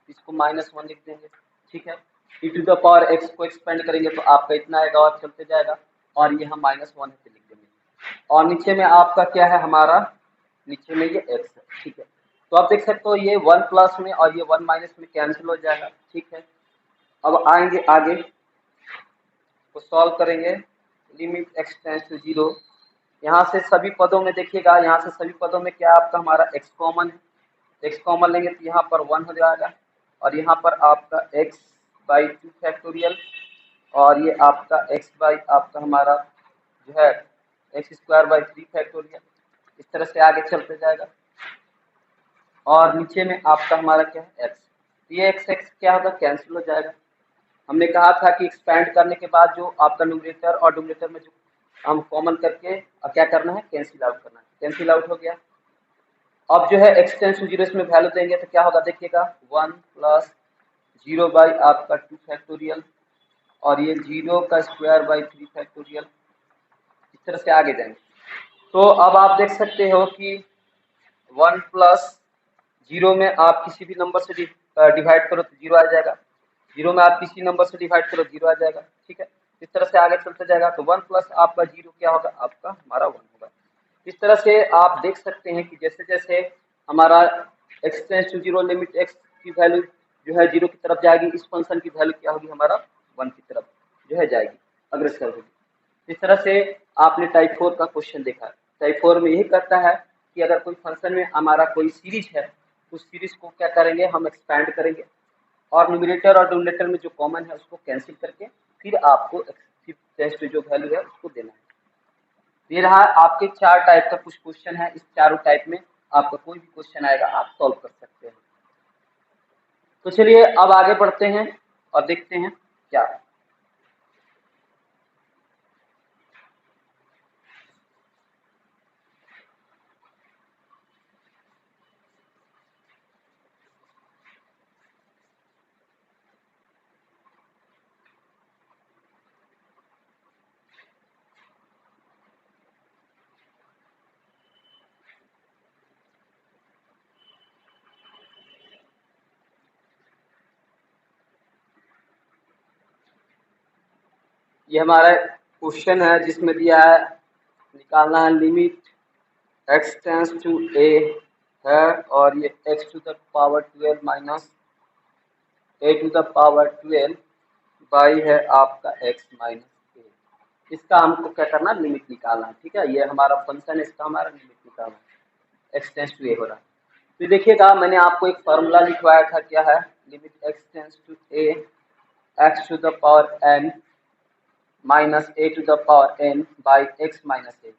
इसको -1 लिख देंगे। ठीक है, e to the power x को एक्सपेंड करेंगे तो आपका इतना आएगा और चलते जाएगा, और ये हम -1 लिख देंगे, और नीचे में आपका क्या है हमारा, नीचे में ये x है। ठीक है, तो आप देख सकते हो ये 1 प्लस में और ये 1 माइनस में कैंसिल हो जाएगा। ठीक है, अब आएंगे आगे को सॉल्व करेंगे, लिमिट x टेंड्स टू 0, यहाँ से सभी पदों में देखिएगा, यहाँ से सभी पदों में क्या आपका हमारा x कॉमन है, x कॉमन लेंगे तो यहाँ पर 1 हो जाएगा, और यहाँ पर आपका x बाई 2 फैक्टोरियल, और ये आपका x बाई आपका हमारा जो है एक्स स्क्वायर बाई 3 फैक्टोरियल, इस तरह से आगे चलते जाएगा, और नीचे में आपका हमारा क्या है x, ये x क्या होगा, कैंसिल हो जाएगा। हमने कहा था कि एक्सपैंड करने के बाद जो आपका न्यूमरेटर और डिनोमिनेटर में जो हम कॉमन करके क्या करना है, कैंसिल आउट करना है। कैंसिल आउट हो गया। अब जो है x टेंस टू 0 इसमें वैल्यू देंगे तो क्या होगा देखिएगा, 1 प्लस 0 बाई आपका 2 फैक्टोरियल और ये 0 का स्क्वायर बाई 3 फैक्टोरियल, इस तरह से आगे जाएंगे। तो अब आप देख सकते हो कि 1 प्लस 0 में आप किसी भी नंबर से डिवाइड करो तो 0 आ जाएगा, 0 में आप किसी नंबर से डिवाइड करो 0 आ जाएगा, ठीक है। इस तरह से आगे चलते जाएगा तो 1 प्लस आपका 0 क्या होगा, आपका हमारा 1 होगा। इस तरह से आप देख सकते हैं कि जैसे जैसे हमारा x tends to 0 limit x की वैल्यू जो है 0 की तरफ जाएगी, इस फंक्शन की वैल्यू क्या होगी, हमारा 1 की तरफ जो है जाएगी, अग्रसर होगी। इस तरह से आपने टाइप 4 का क्वेश्चन देखा। टाइप 4 में यही करता है कि अगर कोई फंक्शन में हमारा कोई सीरीज है, उस सीरीज को क्या करेंगे, हम एक्सपैंड करेंगे और न्यूमरेटर और डिनोमिनेटर में जो कॉमन है उसको कैंसिल करके फिर आपको टेस्ट जो वैल्यू है उसको देना है। ये रहा आपके 4 टाइप का कुछ क्वेश्चन है। इस चारों टाइप में आपका कोई भी क्वेश्चन आएगा आप सॉल्व कर सकते हैं। तो चलिए अब आगे बढ़ते हैं और देखते हैं क्या। ये हमारा क्वेश्चन है जिसमें दिया है निकालना है limit x tends to a है और ये x to the power 12 minus a to the power 12 by है आपका x माइनस a। इसका हमको क्या करना, लिमिट निकालना है, ठीक है। ये हमारा फंक्शन है, इसका हमारा लिमिट निकालना है, x टेंस टू a हो रहा है। तो देखिएगा मैंने आपको एक फॉर्मूला लिखवाया था, क्या है, limit x tends to a x to the power n minus a to the power n by x minus a।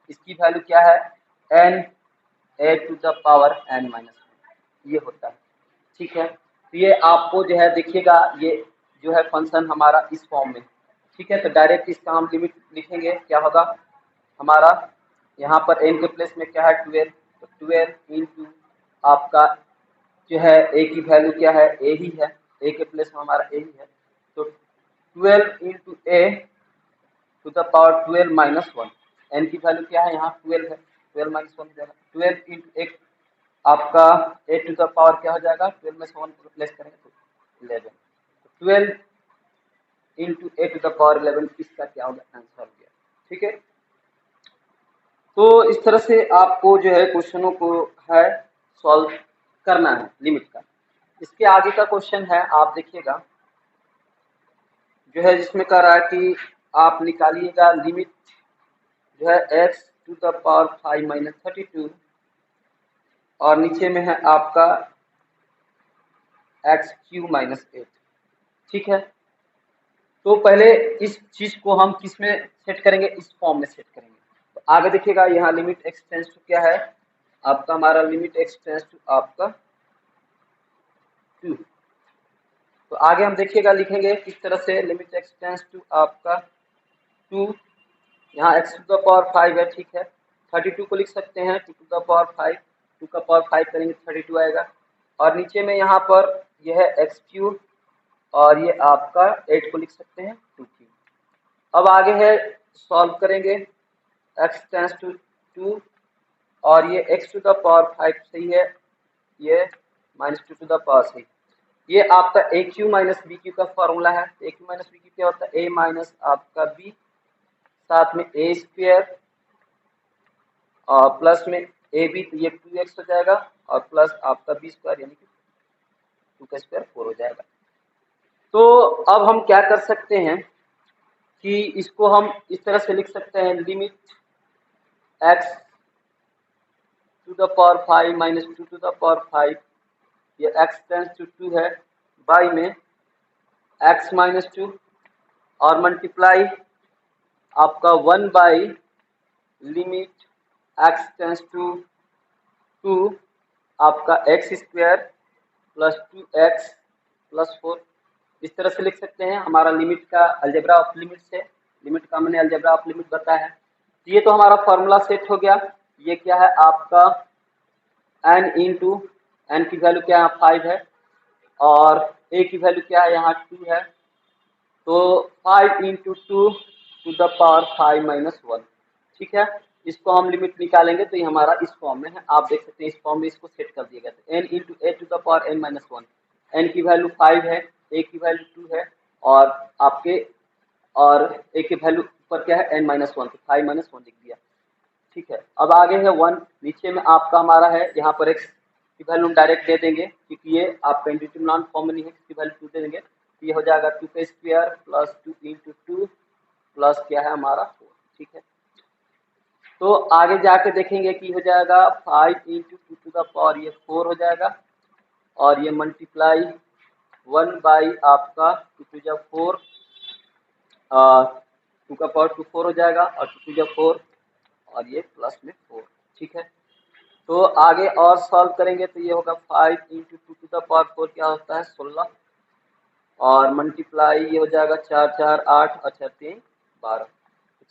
इसकी वैल्यू क्या है, n a to the power n minus 1, ये होता है, ठीक है। तो ये आपको जो है देखिएगा, ये जो है फंक्शन हमारा इस फॉर्म में, ठीक है। तो डायरेक्ट इसका हम लिमिट लिखेंगे, क्या होगा हमारा, यहाँ पर n के प्लेस में क्या है 12, तो 12 इंटू आपका जो है a की वैल्यू क्या है, a ही है, a के प्लेस में हमारा a ही है, तो 12 into a to the power 12 minus 1, n की वैल्यू क्या है यहाँ 12 है, 12 माइनस 1 हो जाएगा, 12 इंटू एक आपका a टू द पावर क्या हो जाएगा, 12 में से 1 को रिप्लेस करेंगे तो 11, 12 into a to the power 11, इसका क्या होगा, आंसर हो गया, ठीक है। तो इस तरह से आपको जो है क्वेश्चनों को है सॉल्व करना है लिमिट का। इसके आगे का क्वेश्चन है, आप देखिएगा जो है जिसमें कह रहा है कि आप निकालिएगा लिमिट जो है x to the power 5 minus 32 और नीचे में है आपका एक्स क्यू माइनस 8, ठीक है। तो पहले इस चीज को हम किस में सेट करेंगे, इस फॉर्म में सेट करेंगे। तो आगे देखिएगा यहाँ लिमिट x टेंस टू क्या है आपका, हमारा लिमिट x टेंस टू आपका 2। तो आगे हम देखिएगा लिखेंगे किस तरह से, लिमिट x टेंस टू आपका 2, यहाँ x टू द पावर 5 है, ठीक है। 32 को लिख सकते हैं 2 टू द पावर 5, 2 का पावर 5 करेंगे 32 आएगा, और नीचे में यहाँ पर यह है एक्स क्यूब और ये आपका 8 को लिख सकते हैं 2 क्यूब। अब आगे है सॉल्व करेंगे, x टेंस टू 2 और ये x टू द पावर 5 सही है, ये माइनस 2 टू द पावर सही। ये आपका ए क्यू माइनस बी क्यू का फॉर्मूला है। ए क्यू माइनस बी क्यू क्या होता है, ए माइनस आपका बी साथ में ए स्क्वायर और प्लस में ए बी, तो ये 2x हो जाएगा और प्लस आपका बी स्क्वायर यानी कि 2 का स्क्वायर 4 हो जाएगा। तो अब हम क्या कर सकते हैं कि इसको हम इस तरह से लिख सकते हैं, limit x to the power 5 minus 2 to the power 5, ये x टेंस टू 2 है, बाई में x माइनस 2 और मल्टीप्लाई आपका 1 by limit x tends to 2 आपका x square plus 2x plus 4, इस तरह से लिख सकते हैं। हमारा लिमिट का अलजेब्रा ऑफ लिमिट से, लिमिट का मैंने अलजेब्रा ऑफ लिमिट बताया है, ये तो हमारा फॉर्मूला सेट हो गया। ये क्या है आपका n इंटू एन की वैल्यू क्या है 5 है और a की वैल्यू क्या है यहाँ 2 है, तो 5 into to the power 5 minus 1। ठीक है, इसको हम लिमिट निकालेंगे तो ये हमारा इस फॉर्म में है। आप देख सकते हैं इस फॉर्म में इसको सेट कर दिया गया था। n into A to the power n minus 1, N की वैल्यू 5 है, a की वैल्यू 2 है और आपके और a की वैल्यू ऊपर क्या है n माइनस 1, तो 5 माइनस 1 लिख दिया। ठीक है, अब आगे है 1, नीचे में आपका हमारा है, यहाँ पर x की वैल्यू हम डायरेक्ट दे देंगे क्योंकि ये आपका इंडिटरमिनेंट फॉर्म में नहीं है, इसकी वैल्यू 2 दे देंगे तो ये हो जाएगा 2 का स्क्वायर प्लस 2 इंटू 2 प्लस क्या है हमारा 4। ठीक है, तो आगे जाके देखेंगे कि हो जाएगा 5 इंटू टू द पावर ये 4 हो जाएगा और ये मल्टीप्लाई 1 बाई आपका 2 टू द 4, 2 का पावर 2 4 हो जाएगा और 2 टू द 4 और ये प्लस में 4। ठीक है, तो आगे और सॉल्व करेंगे तो ये होगा 5 into two to the power 4 क्या होता है 16 और मल्टीप्लाई ये हो जाएगा 4 4 8 और 4 3 12,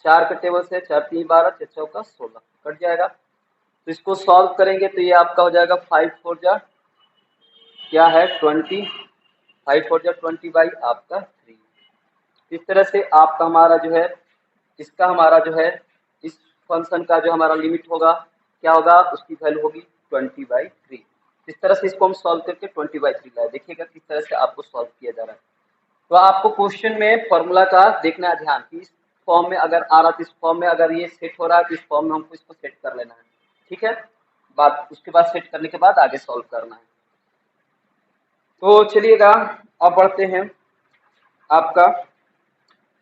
4 के टेबल से 4 3 12 6 चौका 16 कट जाएगा। तो इसको सॉल्व करेंगे तो ये आपका हो जाएगा 5 4 जा क्या है 20, 5 4 जा 20 बाई आपका 3। इस तरह से आपका हमारा जो है इसका हमारा जो है इस फंक्शन का जो हमारा लिमिट होगा क्या होगा, उसकी वैल्यू होगी 20/3। इस तरह से इसको हम सॉल्व करके 20/3 लाए। देखिएगा किस तरह से आपको सॉल्व किया जा रहा है। तो आपको क्वेश्चन में फॉर्मूला का देखना है ध्यान कि इस फॉर्म में अगर आ रहा है तो इस फॉर्म में अगर ये सेट हो रहा है तो इस फॉर्म में हमको इसको सेट कर लेना है। ठीक है, बात उसके बाद सेट करने के बाद आगे सॉल्व करना है। तो चलिएगा अब बढ़ते हैं आपका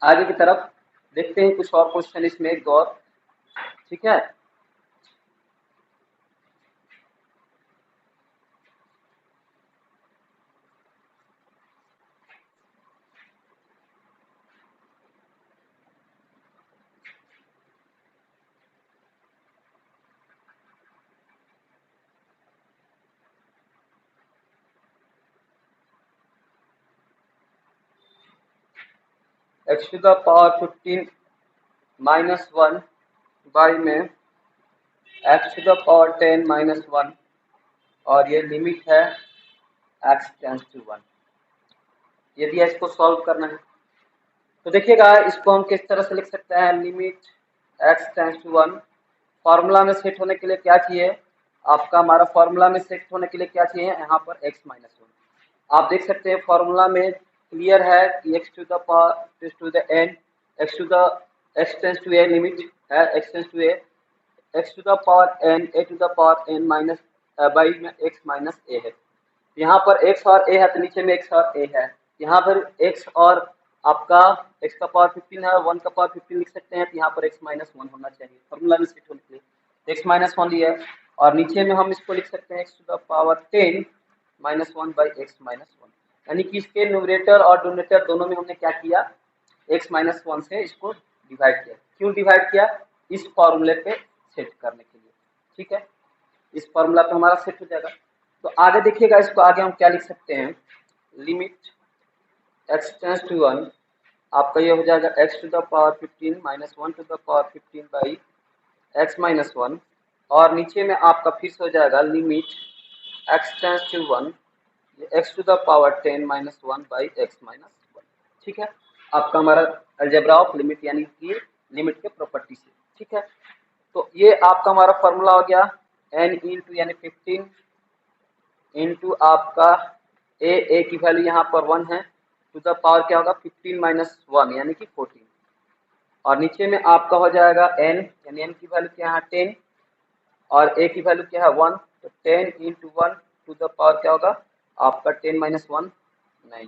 आगे की तरफ, देखते हैं कुछ और क्वेश्चन इसमें गौर। ठीक है, x to the power 15 minus 1 by में x to the power 10 minus 1 और ये लिमिट है x टेंस टू 1। ये दिया, इसको सॉल्व करना है। तो देखिएगा इसको हम किस तरह से लिख सकते हैं, limit x tends to 1। Formula में सेट होने के लिए क्या चाहिए आपका, हमारा फॉर्मूला में सेट होने के लिए क्या चाहिए यहाँ पर x माइनस 1। आप देख सकते हैं फॉर्मूला में क्लियर है कि x to the power to the n x to the x tends to a limit है x tends to a x to the power n a to the power n minus by में x minus a है। यहाँ पर x और a है तो नीचे में x और a है, यहाँ पर x और आपका x का पावर 15 है, 1 का पावर 15 लिख सकते हैं, तो यहाँ पर x माइनस 1 होना चाहिए फॉर्मूला में सेट होने के लिए। x माइनस 1 लिया है और नीचे में हम इसको लिख सकते हैं x to the power 10 minus 1 by x minus 1, यानी कि इसके न्यूमरेटर और डिनोमिनेटर दोनों में हमने क्या किया x माइनस 1 से इसको डिवाइड किया। क्यों डिवाइड किया, इस फॉर्मूले पे सेट करने के लिए। ठीक है, इस फॉर्मूला पे हमारा सेट हो जाएगा। तो आगे देखिएगा इसको आगे हम क्या लिख सकते हैं, लिमिट x टेंस टू 1 आपका ये हो जाएगा x to the power 15 minus 1 to the power 15 by x minus 1 और नीचे में आपका फिर से हो जाएगा limit x tends to 1 x to the power 10 minus 1 by x minus 1। ठीक है, आपका हमारा अलजेब्रा ऑफ लिमिट यानी कि लिमिट के प्रॉपर्टी से। ठीक है, तो ये आपका हमारा फॉर्मूला हो गया n इंटू यानी 15 इंटू आपका a की वैल्यू यहाँ पर 1 है टू द पावर क्या होगा 15 माइनस 1 यानी कि 14 और नीचे में आपका हो जाएगा n यानी n की वैल्यू क्या है 10 और a की वैल्यू क्या है 1, तो 10 इंटू 1 टू द पावर क्या होगा आपका 10 माइनस 1 9।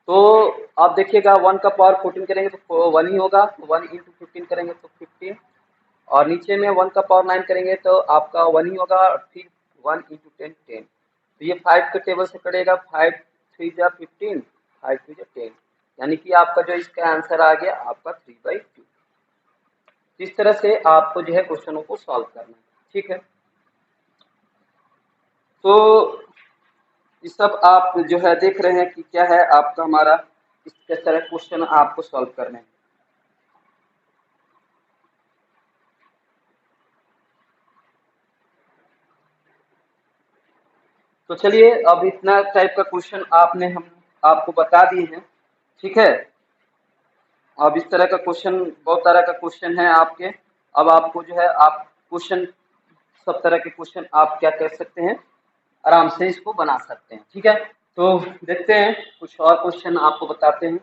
तो आप देखिएगा 1 का पावर 14 करेंगे तो 1 ही होगा, 1 इंटू 15 करेंगे तो 15 और नीचे में 1 का पावर 9 करेंगे तो आपका 1 ही होगा और फिर 1 इंटू 10 10। तो ये 5 के टेबल से कटेगा, 5 3 जा 15 5 2 जा 10 यानी कि आपका जो इसका आंसर आ गया आपका 3/2। इस तरह से आपको जो है क्वेश्चनों को सॉल्व करना है। ठीक है, तो ये सब आप जो है देख रहे हैं कि क्या है आपका हमारा इस तरह क्वेश्चन आपको सॉल्व करने हैं। तो चलिए, अब इतना टाइप का क्वेश्चन आपने हम आपको बता दिए हैं, ठीक है। अब इस तरह का क्वेश्चन, बहुत तरह का क्वेश्चन है आपके। अब आपको जो है, आप क्वेश्चन, सब तरह के क्वेश्चन आप क्या कर सकते हैं, आराम से इसको बना सकते हैं, ठीक है। तो देखते हैं, कुछ और क्वेश्चन आपको बताते हैं।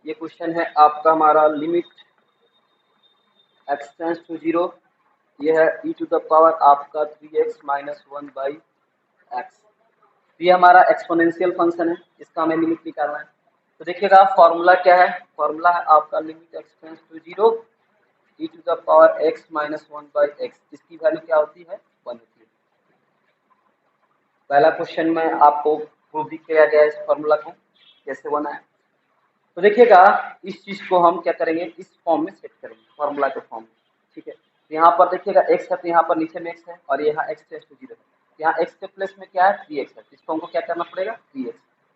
ये क्वेश्चन है आपका हमारा लिमिट x टेंड्स टू 0, ये है e टू द पावर आपका 3x माइनस 1 बाई एक्स। ये हमारा एक्सपोनेंशियल फंक्शन है, इसका हमें लिमिट निकालना है। तो देखिएगा फॉर्मूला क्या है, फॉर्मूला है आपका limit x tends to 0 e to the power x minus 1 by X. इसकी वैल्यू क्या होती है, 1 होती है। पहला क्वेश्चन में आपको प्रूव भी किया गया इस फॉर्मूला को कैसे बनाए। तो देखिएगा, इस चीज को हम क्या करेंगे, इस फॉर्म में सेट करेंगे, फॉर्मूला के फॉर्म में, ठीक है। तो यहाँ पर देखिएगा x है, तो यहाँ पर नीचे में x है, और यहाँ x टेंड्स टू 0 है। यहाँ x के प्लेस में क्या है, 3x है, इसको हमको क्या करना पड़ेगा, 3x,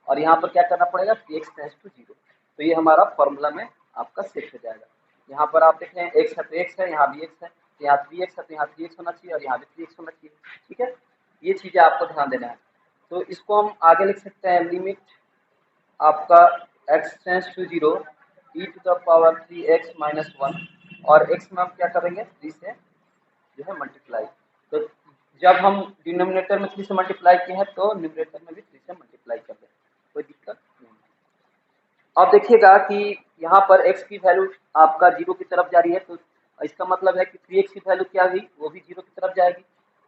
और यहाँ पर क्या करना पड़ेगा, 3x टेंड्स टू 0। तो ये हमारा फॉर्मूला में आपका सेट हो जाएगा। यहाँ पर आप देख रहे हैं x है तो x है, यहाँ भी x है, तो यहाँ 3x है तो यहाँ 3x होना चाहिए, और यहाँ भी 3x होना चाहिए, ठीक है। ये चीजें आपको ध्यान देना है। तो इसको हम आगे लिख सकते हैं, लिमिट आपका x tends to 0 e to the power 3x minus 1, और x में हम क्या करेंगे, 3 से जो है मल्टीप्लाई। तो जब हम डिनोमिनेटर में 3 से मल्टीप्लाई किए हैं, तो न्यूमरेटर में भी 3 से मल्टीप्लाई कर दें, कोई दिक्कत नहीं। अब देखिएगा कि यहाँ पर x की वैल्यू आपका 0 की तरफ जा रही है, तो इसका मतलब है कि 3x की वैल्यू क्या हुई, वो भी 0 की तरफ जाएगी।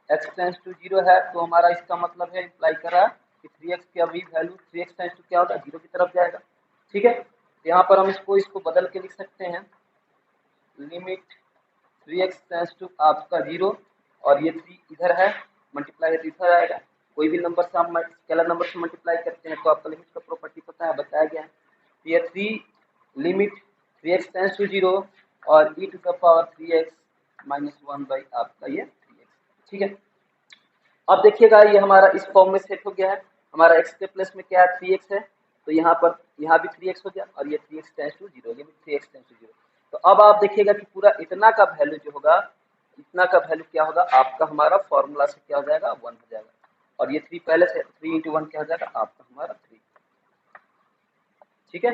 x टेंड्स टू 0 है, तो हमारा इसका मतलब है, इम्प्लाई कर रहा है कि 3x की अभी वैल्यू 3x टेंड्स टू क्या होगा, 0 की तरफ जाएगा, ठीक है। यहाँ पर हम इसको बदल के लिख सकते हैं, लिमिट 3x टेंड्स टू आपका 0, और ये 3 इधर है, मल्टीप्लाई है तो इधर आएगा। कोई भी नंबर से हम स्केलर नंबर से मल्टीप्लाई करते हैं तो आपका लिमिट का प्रॉपर्टी पता है, बताया गया है। तो ये 3 लिमिट 3x टेंड्स टू 0 और e to the power 3x minus 1 by आपका ये 3x, ठीक है। अब देखिएगा, ये हमारा इस फॉर्म में सेट हो गया है। हमारा x के प्लेस में क्या है, 3x है, तो यहाँ पर यहाँ भी 3x हो गया, और ये 3x टेंड्स टू 0, ये भी 3x टेंड्स टू 0। तो अब आप देखिएगा कि पूरा इतना का वैल्यू जो होगा, इतना का वैल्यू क्या होगा आपका, हमारा फॉर्मूला से क्या हो जाएगा, 1 हो जाएगा, और ये 3 पहले से 3 इंटू 1 क्या हो जाएगा आपका, हमारा 3, ठीक है।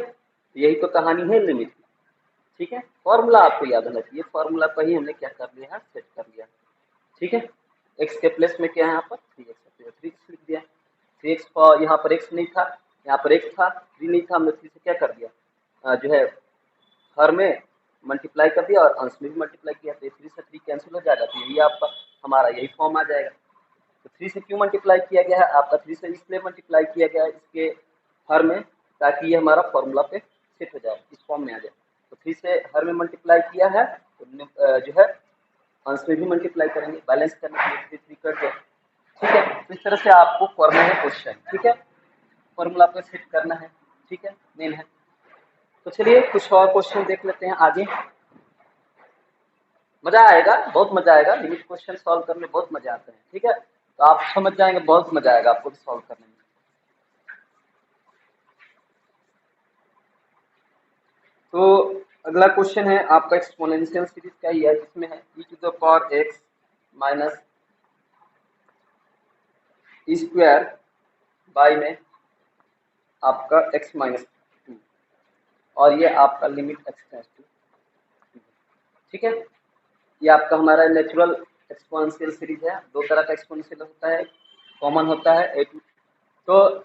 यही तो कहानी है लिमिट की, ठीक है। फॉर्मूला आपको याद होना चाहिए, फॉर्मूला पर ही हमने क्या कर लिया है, सेट कर लिया, ठीक है। x के प्लेस में क्या है, यहाँ पर 3x है, 3x लिख दिया। 3x पर यहाँ पर x नहीं था, यहाँ पर x था, 3 नहीं था, हमने 3 से क्या कर दिया, जो है हर में मल्टीप्लाई कर दिया और अंश में भी मल्टीप्लाई किया, तो 3 से 3 कैंसिल हो जाएगा, तो यही आपका हमारा यही फॉर्म आ जाएगा। तो 3 से क्यों मल्टीप्लाई किया गया है आपका, 3 से इसलिए मल्टीप्लाई किया गया है इसके हर में, ताकि ये हमारा फॉर्मूला पे सेट हो जाए, इस फॉर्म में आ जाए। तो 3 से हर में मल्टीप्लाई किया है, तो जो है अंश में भी मल्टीप्लाई करेंगे, बैलेंस करने के लिए 3 कर दो, ठीक है। तो इस तरह से आपको करना है क्वेश्चन, ठीक है, फॉर्मूला पे सेट करना है, ठीक है, मेन है। तो चलिए कुछ और क्वेश्चन देख लेते हैं आगे, मजा आएगा, बहुत मजा आएगा, लिमिट क्वेश्चन सॉल्व करने में बहुत मजा आता है, ठीक है। तो आप समझ जाएंगे, बहुत मजा आएगा आपको भी सॉल्व करने में। तो अगला क्वेश्चन है आपका एक्सपोनेंशियल सीरीज का ही है, जिसमें है e to the power x minus e square by में आपका x माइनस 2, और ये आपका लिमिट x टेंड्स टू, ठीक है। ये आपका हमारा नेचुरल एक्सपोनेंशियल सीरीज है। दो तरह का एक्सपोनेंशियल होता है, कॉमन होता है a2, तो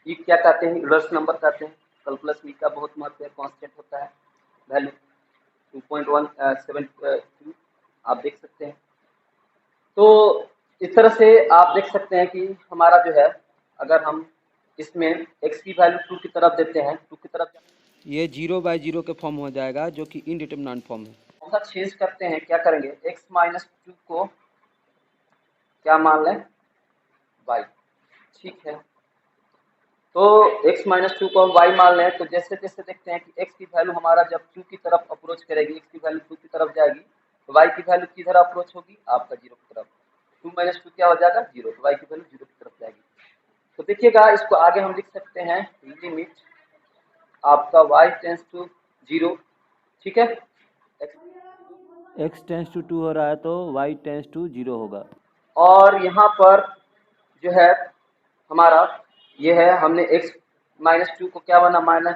ये क्या कहते हैं, रिवर्स नंबर कहते हैं। कैलकुलस में का बहुत महत्व है, कांस्टेंट होता है, वैल्यू 2.172 आप देख सकते हैं। तो इस तरह से आप देख सकते हैं कि हमारा जो है, अगर हम इसमें x की वैल्यू 2 की तरफ देते हैं, 2 की तरफ ये 0/0 के फॉर्म हो जाएगा, जो कि इनडिटरमिनेंट फॉर्म है। थोड़ा चेंज करते हैं, क्या करेंगे, x माइनस 2 को क्या मान लें, y, ठीक है। तो x माइनस 2 को हम y मान लें, तो जैसे जैसे देखते हैं कि x की वैल्यू हमारा जब 2 की तरफ अप्रोच करेगी, x की वैल्यू 2 की तरफ जाएगी, तो y की वैल्यू किधर अप्रोच होगी आपका 0 की तरफ। 2 माइनस 2 क्या हो जाएगा, 0, तो y की वैल्यू 0 की तरफ जाएगी। तो देखिएगा, इसको आगे हम लिख सकते हैं, लिमिट आपका y टेंड्स टू 0, ठीक है। x टेंस टू 2 हो रहा है तो y टेंस टू 0 होगा। और यहाँ पर जो है हमारा ये है, हमने x -2 को क्या माना,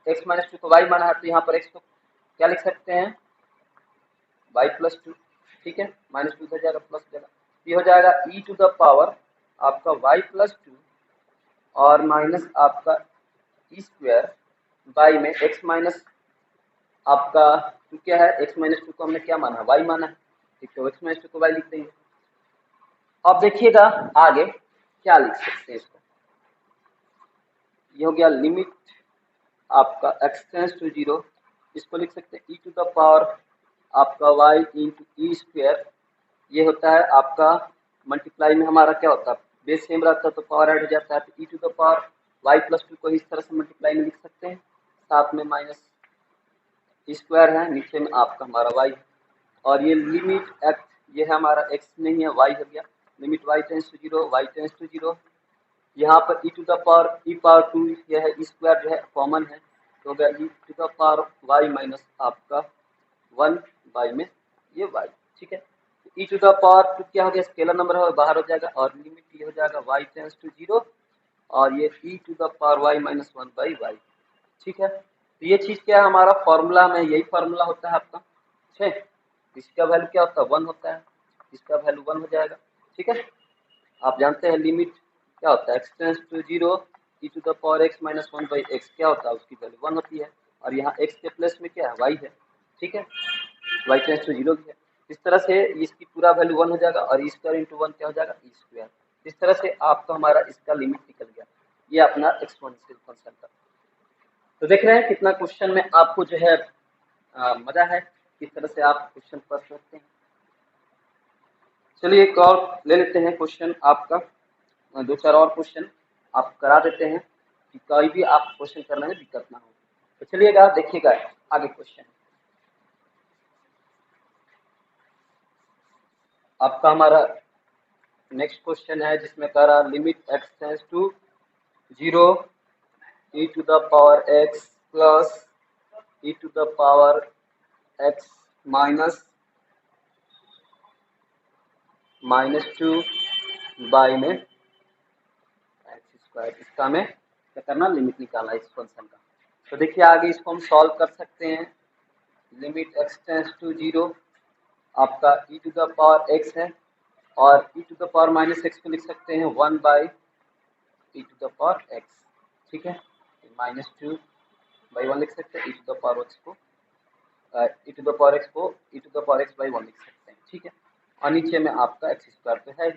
x-2 को y माना है, तो यहाँ पर x को क्या लिख सकते हैं, y+2, ठीक है, -2 हो जाएगा प्लस जाएगा, ये हो जाएगा e टू द पावर आपका y+2 और माइनस आपका ई स्क्वायर बाई में x माइनस आपका 2 क्या है, x-2 को हमने क्या माना, y माना है, ठीक है, x-2 को y लिख देंगे। अब देखिएगा आगे क्या लिख सकते हैं इसको, ये हो गया लिमिट आपका x टेंड्स टू 0, इसको लिख सकते हैं e टू द पावर आपका y इंटू ई स्क्वायर, ये होता है आपका मल्टीप्लाई में हमारा क्या होता है, बेस सेम रहता है तो पावर ऐड हो जाता है, तो e to the power y+2 को इस तरह से मल्टीप्लाई में लिख सकते हैं, साथ में माइनस स्क्वायर है, नीचे में आपका हमारा y, और ये लिमिट x, ये है हमारा x नहीं है y हो गया, limit y tends to 0, y tends to 0, यहाँ पर e to the power e⁻2 यह है, स्क्वायर जो है कॉमन है, तो हो गया e to the power y minus आपका 1 बाई में ये y, ठीक है, e टू द पावर 2 क्या हो गया, स्केलर नंबर है बाहर हो जाएगा, और लिमिट ये हो जाएगा y टेंड्स टू 0 और ये e to the power y minus 1 by y, ठीक है। तो ये चीज क्या है, हमारा फॉर्मूला में यही फॉर्मूला होता है आपका, ठीक है, इसका वैल्यू क्या होता है 1 होता है, इसका वैल्यू 1 हो जाएगा, ठीक है। आप जानते हैं लिमिट क्या होता है, x tends to 0 e to the power x minus 1 by x क्या होता है, उसकी वैल्यू 1 होती है, और यहाँ x के प्लेस में क्या है y है, ठीक है, y टेंड्स टू 0 भी है, इस तरह से इसकी पूरा वैल्यू 1 हो जाएगा, और ई स्क्वायर इंटू 1 क्या हो जाएगा, ई स्क्वायर, इस तरह से आपका हमारा इसका लिमिट निकल गया, ये अपना एक्सपोनेंशियल फंक्शन का। तो देख रहे हैं कितना क्वेश्चन में आपको जो है मजा है, किस तरह से आप क्वेश्चन पढ़ सकते हैं। चलिए एक और ले लेते हैं क्वेश्चन आपका, 2-4 और क्वेश्चन आप करा देते हैं कि कोई भी आप क्वेश्चन करने में दिक्कत ना हो। तो चलिएगा देखिएगा आगे क्वेश्चन आपका, हमारा नेक्स्ट क्वेश्चन है जिसमें कह रहा limit x tends to 0 e to the power x plus e to the power x minus -2 by में एक्स स्क्वायर, इसका हमें क्या करना, लिमिट निकालना इस फंक्शन का। तो देखिए आगे इसको हम सॉल्व कर सकते हैं, लिमिट x टेंड्स टू 0 आपका e to the power x है, और e to the power minus x को लिख सकते हैं 1 by e to the power x, ठीक है, -2 बाई 1 लिख सकते हैं, e to the power x को e to the power x को e to the power x by 1 लिख सकते हैं, ठीक है, और नीचे में आपका एक्स स्क्वायर तो है,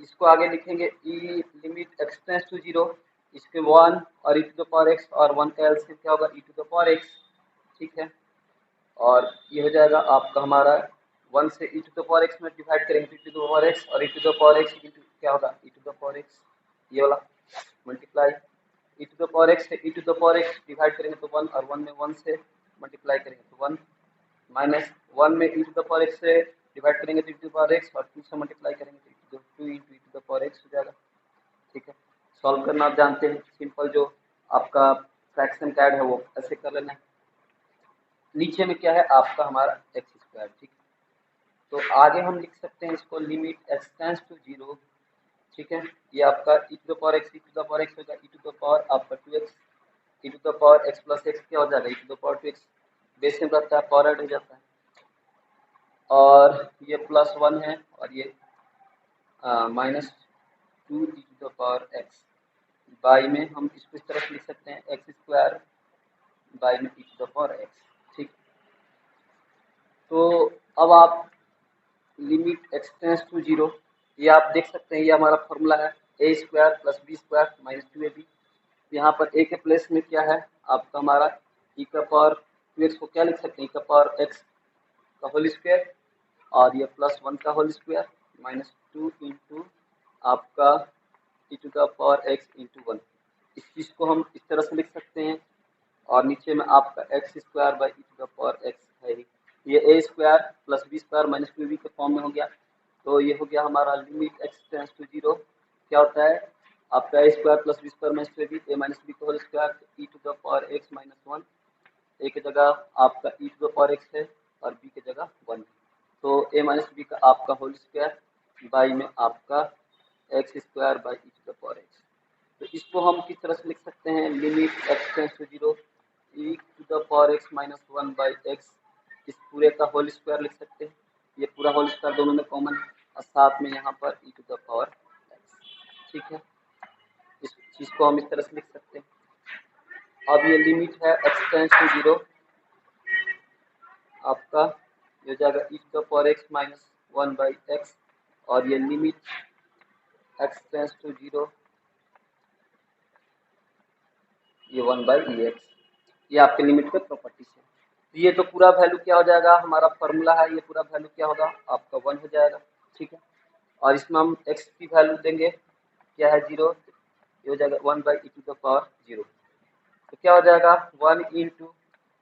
इसको आगे लिखेंगे e limit x tends to 0, इसके 1 और e to the power x, और 1 का एलसीएम क्या होगा, e to the power x, ठीक है, और ये हो जाएगा आपका हमारा 1 से e to the power x में डिवाइड करेंगे e to the power x, और e to the power x into क्या होगा e to the power x, ये वाला multiply e to the power x से e to the power x divide करेंगे तो 1, और 1 में 1 से मल्टीप्लाई करेंगे तो 1, माइनस 1 में e to the power x से डिवाइड करेंगे तो e to the power x, और 2 से मल्टीप्लाई करेंगे तो 2 into e to the power x हो जाएगा, ठीक है। सॉल्व करना आप जानते हैं, सिंपल जो आपका फ्रैक्शन का ऐड है वो ऐसे कर लेना है, नीचे में क्या है आपका हमारा एक्स स्क्वायर, ठीक है। तो आगे हम लिख सकते हैं इसको लिमिट एक्स टेंड्स टू 0, ठीक है, ये आपका e to the power x, e to the power x होगा e टू द पावर आपका 2x, e to the power x plus x क्या हो जाएगा e to the power 2x, base में रहता है पावर ऐड हो जाता है, और ये +1 है, और ये -2 e to the power x by में हम इसको इस तरह से लिख सकते हैं एक्स स्क्वायर बाई में e to the power x, ठीक। तो अब आप लिमिट एक्स टेंड्स टू 0, ये आप देख सकते हैं, ये हमारा फॉर्मूला है a square plus B square minus 2ab, यहाँ पर a के प्लेस में क्या है आपका हमारा e का पावर 2x को क्या लिख सकते हैं e का पावर x का होल स्क्वायर, और ये +1 का होल स्क्वायर -2 इंटू आपका e to the power x into 1, इस चीज़ को हम इस तरह से लिख सकते हैं, और नीचे में आपका x square by e to the power x है ही, ये a square plus B square minus 2b के फॉर्म में हो गया, तो ये हो गया हमारा लिमिट एक्स टेंड्स टू 0 क्या होता है आपका a square plus B square minus 2b a minus B का whole square e to the power x minus 1, a की जगह आपका e to the power x है और b की जगह 1 है, तो a माइनस बी का आपका होल स्क्वायर बाई में आपका x square by e to the power x. तो इसको हम किस तरह से लिख सकते हैं, limit x tends to zero e to the power x minus one by x, इस पूरे का होल स्क्वायर लिख सकते हैं। ये पूरा होल स्क्वायर दोनों में कॉमन है और साथ में यहाँ पर ई टू द पावर एक्स। ठीक है, इस चीज़ को हम इस तरह से लिख सकते हैं। अब ये लिमिट है एक्स टेंस टू जीरो, आपका ये हो जाएगा e to the power x minus one by x, और ये limit x tends to zero ये वन बाई ई एक्स, ये आपके लिमिट के प्रॉपर्टीज है। तो ये तो पूरा वैल्यू क्या हो जाएगा, हमारा फॉर्मूला है, ये पूरा वैल्यू क्या होगा आपका 1 हो जाएगा। ठीक है, और इसमें हम x की वैल्यू देंगे, क्या है 0, ये हो जाएगा 1 by e to the power 0। तो क्या हो जाएगा 1 इंटू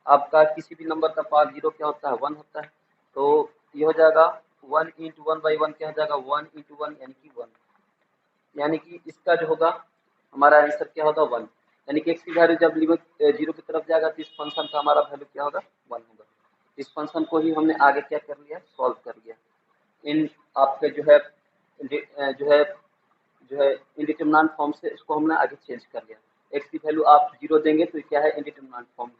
आपका किसी भी नंबर का पावर 0 क्या होता है 1 होता है, तो ये हो जाएगा 1 इंटू वन बाई वन क्या हो जाएगा 1 इंटू वन यानी कि 1, यानी कि इसका जो होगा हमारा आंसर क्या होगा 1, यानी कि x की वैल्यू जब लिमिट 0 की तरफ जाएगा तो इस फंक्शन का हमारा वैल्यू क्या होगा 1 होगा। इस फंक्शन को ही हमने आगे क्या कर लिया, सॉल्व कर लिया। इन आपके जो है इंडिटरमिनेंट फॉर्म से इसको हमने आगे चेंज कर लिया। x की वैल्यू आप 0 देंगे तो क्या है इंडिटरमिनेंट फॉर्म,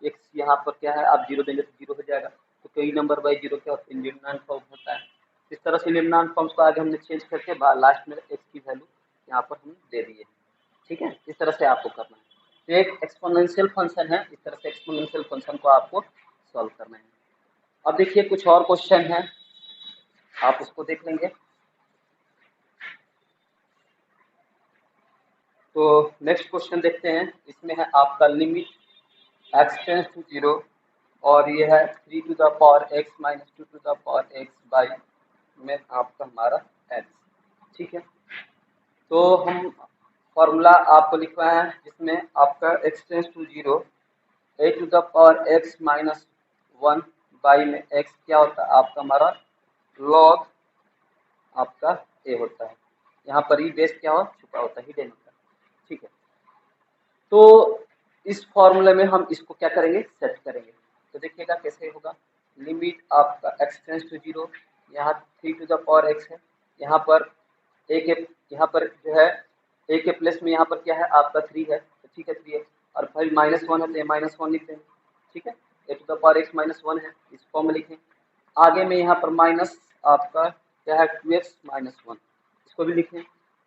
x यहाँ पर क्या है आप 0 देंगे तो 0 हो जाएगा, तो कई नंबर बाई 0 क्या इंडिटरमिनेंट फॉर्म होता है। इस तरह से इंडिटरमिनेंट फॉर्म्स को आगे हमने चेंज करके लास्ट में x की वैल्यू यहाँ पर हम दे दिए। ठीक है, इस तरह से आपको करना है। तो एक एक्सपोनेंशियल फंक्शन है, इस तरह से एक्सपोनेंशियल फंक्शन को आपको सॉल्व करना है। अब देखिए कुछ और क्वेश्चन है, आप उसको देख लेंगे। तो नेक्स्ट क्वेश्चन देखते हैं, इसमें है आपका limit x tends to zero, और ये है 3 to the power x minus 2 to the power x by में आपका हमारा एक्स। ठीक है, तो हम फॉर्मूला आपको लिखवाए हैं जिसमें आपका x tends to zero a to the power x minus one by में एक्स क्या होता है आपका हमारा लॉग आपका ए होता है, यहाँ पर ही बेस क्या हो छुपा होता है, हिडन होता है। ठीक है, तो इस फॉर्मूले में हम इसको क्या करेंगे सेट करेंगे। तो देखिएगा कैसे होगा, लिमिट आपका एक्स टेंस टू जीरो, यहाँ 3 टू द पावर एक्स है, यहाँ पर ए के यहाँ पर जो है ए के प्लेस में यहाँ पर क्या है आपका 3 है, तो ठीक है 3x, और फिर माइनस वन है तो ये माइनस वन लिख देंगे। ठीक है, a to the power x minus one है, इस फॉर्म में लिखें। आगे में यहाँ पर माइनस आपका क्या है 2x माइनस वन, इसको भी लिखें।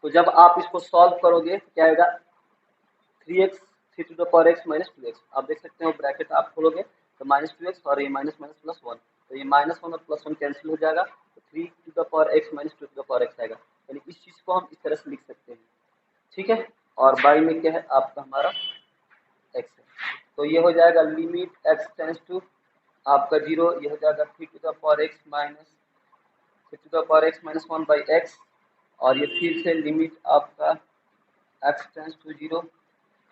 तो जब आप इसको सॉल्व करोगे तो क्या आएगा 3x 3 to the power x minus 2x, आप देख सकते हो ब्रैकेट आप खोलोगे तो माइनस 2x और ये माइनस माइनस प्लस वन, तो ये माइनस वन और प्लस वन कैंसिल हो जाएगा, तो 3 to the power x minus 2 to the power x आएगा, यानी इस चीज़ को हम इस तरह से लिख सकते हैं। ठीक है, और बाई में क्या है आपका हमारा x है, तो ये हो जाएगा लिमिट एक्स टेंस टू आपका 0, ये हो जाएगा 3 to the power x minus 3 to the power x minus one by x, और ये फिर से लिमिट आपका x tends to 0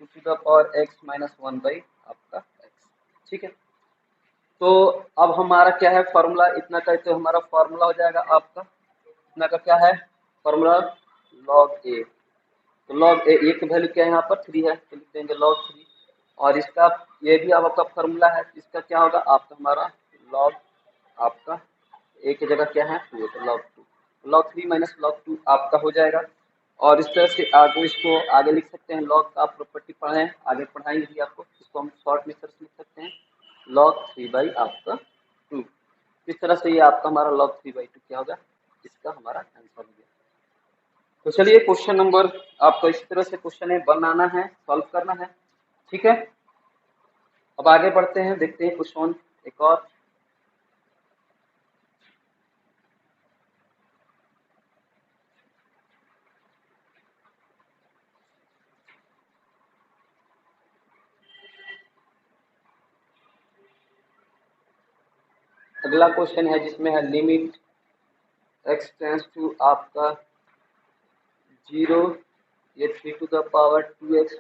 2 to the power x minus one by आपका एक्स। ठीक है, तो अब हमारा क्या है फॉर्मूला, इतना का तो हमारा फॉर्मूला हो जाएगा आपका, इतना का क्या है फॉर्मूला लॉग ए, तो लॉग ए की वैल्यू क्या है यहाँ पर 3 है, तो लिख देंगे लॉग 3, और इसका ये भी अब आपका फॉर्मूला है, इसका क्या होगा आपका हमारा लॉग आपका ए की जगह क्या है 2, तो लॉग 3 माइनस लॉग 2 आपका हो जाएगा। और इस तरह से आगे इसको आगे लिख सकते हैं, लॉग का आप प्रॉपर्टी पढ़े हैं आगे पढ़ाएंगे भी आपको, इसको हम शॉर्ट में लिख सकते हैं लॉग 3 बाई आपका 2। इस तरह से ये आपका हमारा log 3/2 क्या होगा, इसका हमारा आंसर हो गया। तो चलिए क्वेश्चन नंबर आपको इस तरह से क्वेश्चन है बनाना है, सॉल्व करना है। ठीक है, अब आगे बढ़ते हैं, देखते हैं क्वेश्चन एक और। अगला क्वेश्चन है जिसमें है लिमिट एक्स टेंस टू आपका 0, ये 3 to the power 2x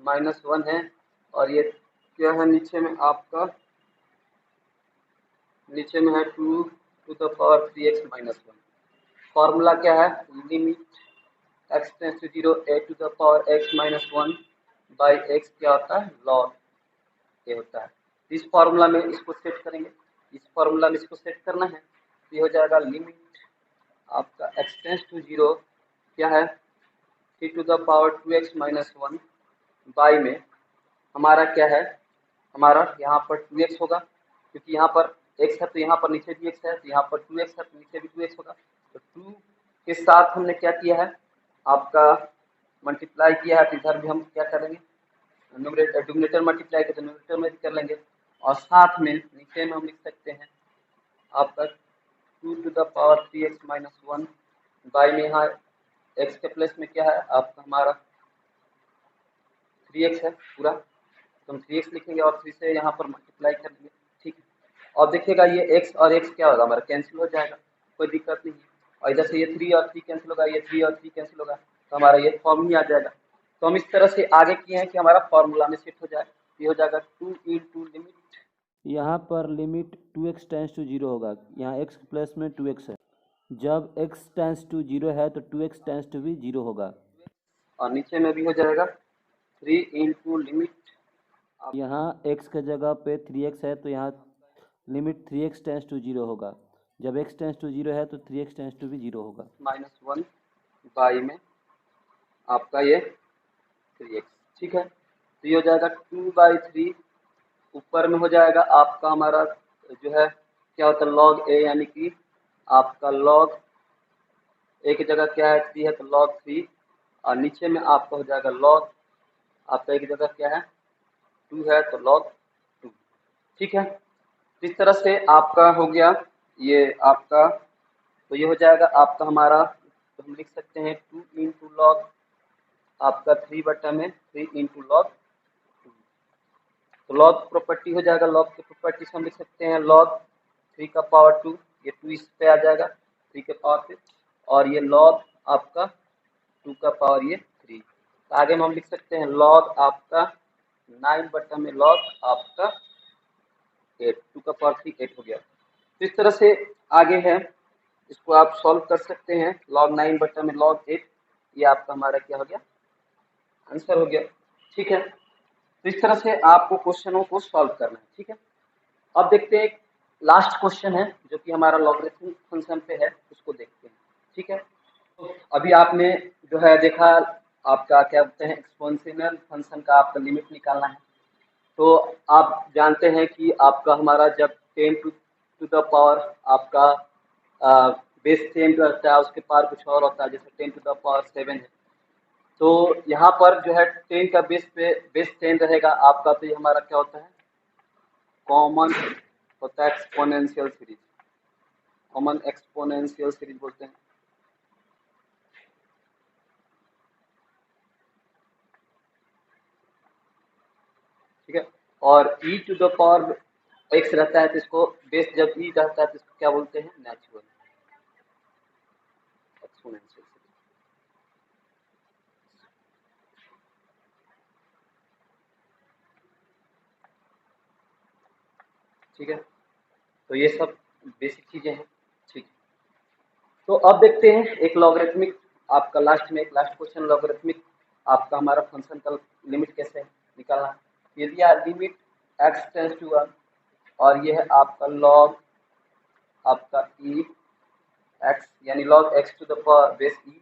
minus one है, और ये क्या है नीचे में आपका नीचे में है 2 to the power 3x minus one. Formula क्या है, limit x tends to 0 a to the power x minus one by x क्या होता है लॉग ए होता है। इस फॉर्मूला में इसको सेट करेंगे, इस फॉर्मूला में इसको सेट करना है, तो ये हो जाएगा लिमिट आपका x टेंस टू 0 क्या है, 3⁻2x-1 बाई में हमारा क्या है, हमारा यहाँ पर 2x होगा, क्योंकि यहाँ पर x है तो यहाँ पर नीचे भी x है, तो यहाँ पर 2x है तो नीचे भी 2x होगा। तो 2 के साथ हमने क्या किया है, आपका मल्टीप्लाई किया है, तो इधर भी हम क्या करेंगे, डिनोमिनेटर मल्टीप्लाई कर डिनोमिनेटर में कर लेंगे, और साथ में नीचे में हम लिख सकते हैं आपका 2⁻3x-1 बाई में यहाँ x के प्लेस में क्या है आपका हमारा 3x है पूरा, तो हम 3x लिखेंगे और 3 से यहाँ पर मल्टीप्लाई कर लेंगे। ठीक है, और देखिएगा ये x और x क्या होगा, हमारा कैंसिल हो जाएगा, कोई दिक्कत नहीं है। और इधर से ये 3 और 3 कैंसिल होगा, ये 3 और 3 कैंसिल होगा, तो हमारा ये फॉर्म ही आ जाएगा। तो हम इस तरह से आगे किए हैं कि हमारा फॉर्मूला में शिफ्ट हो जाए, ये हो जाएगा 2 इंटू लिमिट, यहाँ पर लिमिट 2x टेंस टू 0 होगा, यहाँ x प्लस में 2x है। जब x टेंस टू 0 है तो 2x टेंस टू भी 0 होगा। और नीचे में भी हो जाएगा 3 इंटू लिमिट, यहाँ x के जगह पे 3x है तो यहाँ लिमिट 3x टेंस टू 0 होगा। जब x टेंस टू 0 है तो 3x टेंस टू भी 0 होगा। -1 बाई में आपका ये 3x। ठीक है, तो ये हो जाएगा 2/3, ऊपर में हो जाएगा आपका हमारा जो है क्या होता है log a, यानी कि आपका log a की जगह क्या है 3 है तो log 3, और नीचे में आपका हो जाएगा log आपका a की जगह क्या है 2 है तो log 2। ठीक है, इस तरह से आपका हो गया ये आपका, तो ये हो जाएगा आपका हमारा, तो हम लिख सकते हैं 2 इंटू लॉग आपका 3/3 इंटू लॉग 2। तो लॉग प्रॉपर्टी हो जाएगा, लॉग की प्रॉपर्टी से हम लिख सकते हैं लॉग 3 का पावर 2, ये 2 इस पे आ जाएगा 3 के पावर पे, और ये लॉग आपका 2 का पावर ये 3। तो आगे में हम लिख सकते हैं लॉग आपका 9 लॉग आपका 8, 2 का पावर 3 8 हो गया। तो इस तरह से आगे है, इसको आप सॉल्व कर सकते हैं, log 9 log 8, ये आपका हमारा क्या हो गया, आंसर हो गया। ठीक है, तो इस तरह से आपको क्वेश्चनों को सॉल्व करना है। ठीक है, अब देखते हैं लास्ट क्वेश्चन है जो कि हमारा लॉगरिथमिक फंक्शन पे है, उसको देखते हैं। ठीक है, तो अभी आपने जो है देखा, आपका क्या बोलते हैं एक्सपोनेंशियल फंक्शन का आपका लिमिट निकालना है। तो आप जानते हैं कि आपका हमारा जब 10 टू द पावर आपका बेस 10 रहता है, उसके पावर कुछ और होता है, जैसे 10 टू द पावर 7 है। तो यहाँ पर जो है 10 का बेस 10 रहेगा आपका, तो ये हमारा क्या होता है कॉमन होता है exponential series, common exponential series बोलते हैं। ठीक है, और e to the power x रहता है तो इसको बेस जब e रहता है तो इसको क्या बोलते हैं नेचुरल एक्सपोनेंशियल सीरीज। ठीक है, तो ये सब बेसिक चीजें हैं। ठीक है, तो अब देखते हैं एक लॉगरिथमिक, आपका लास्ट में एक लास्ट क्वेश्चन, लॉगरिथमिक आपका हमारा फंक्शन का लिमिट कैसे निकालना है। यदि आप लिमिट x टेंस टू 1 और ये है आपका लॉग आपका e x, यानी log x to the power base e,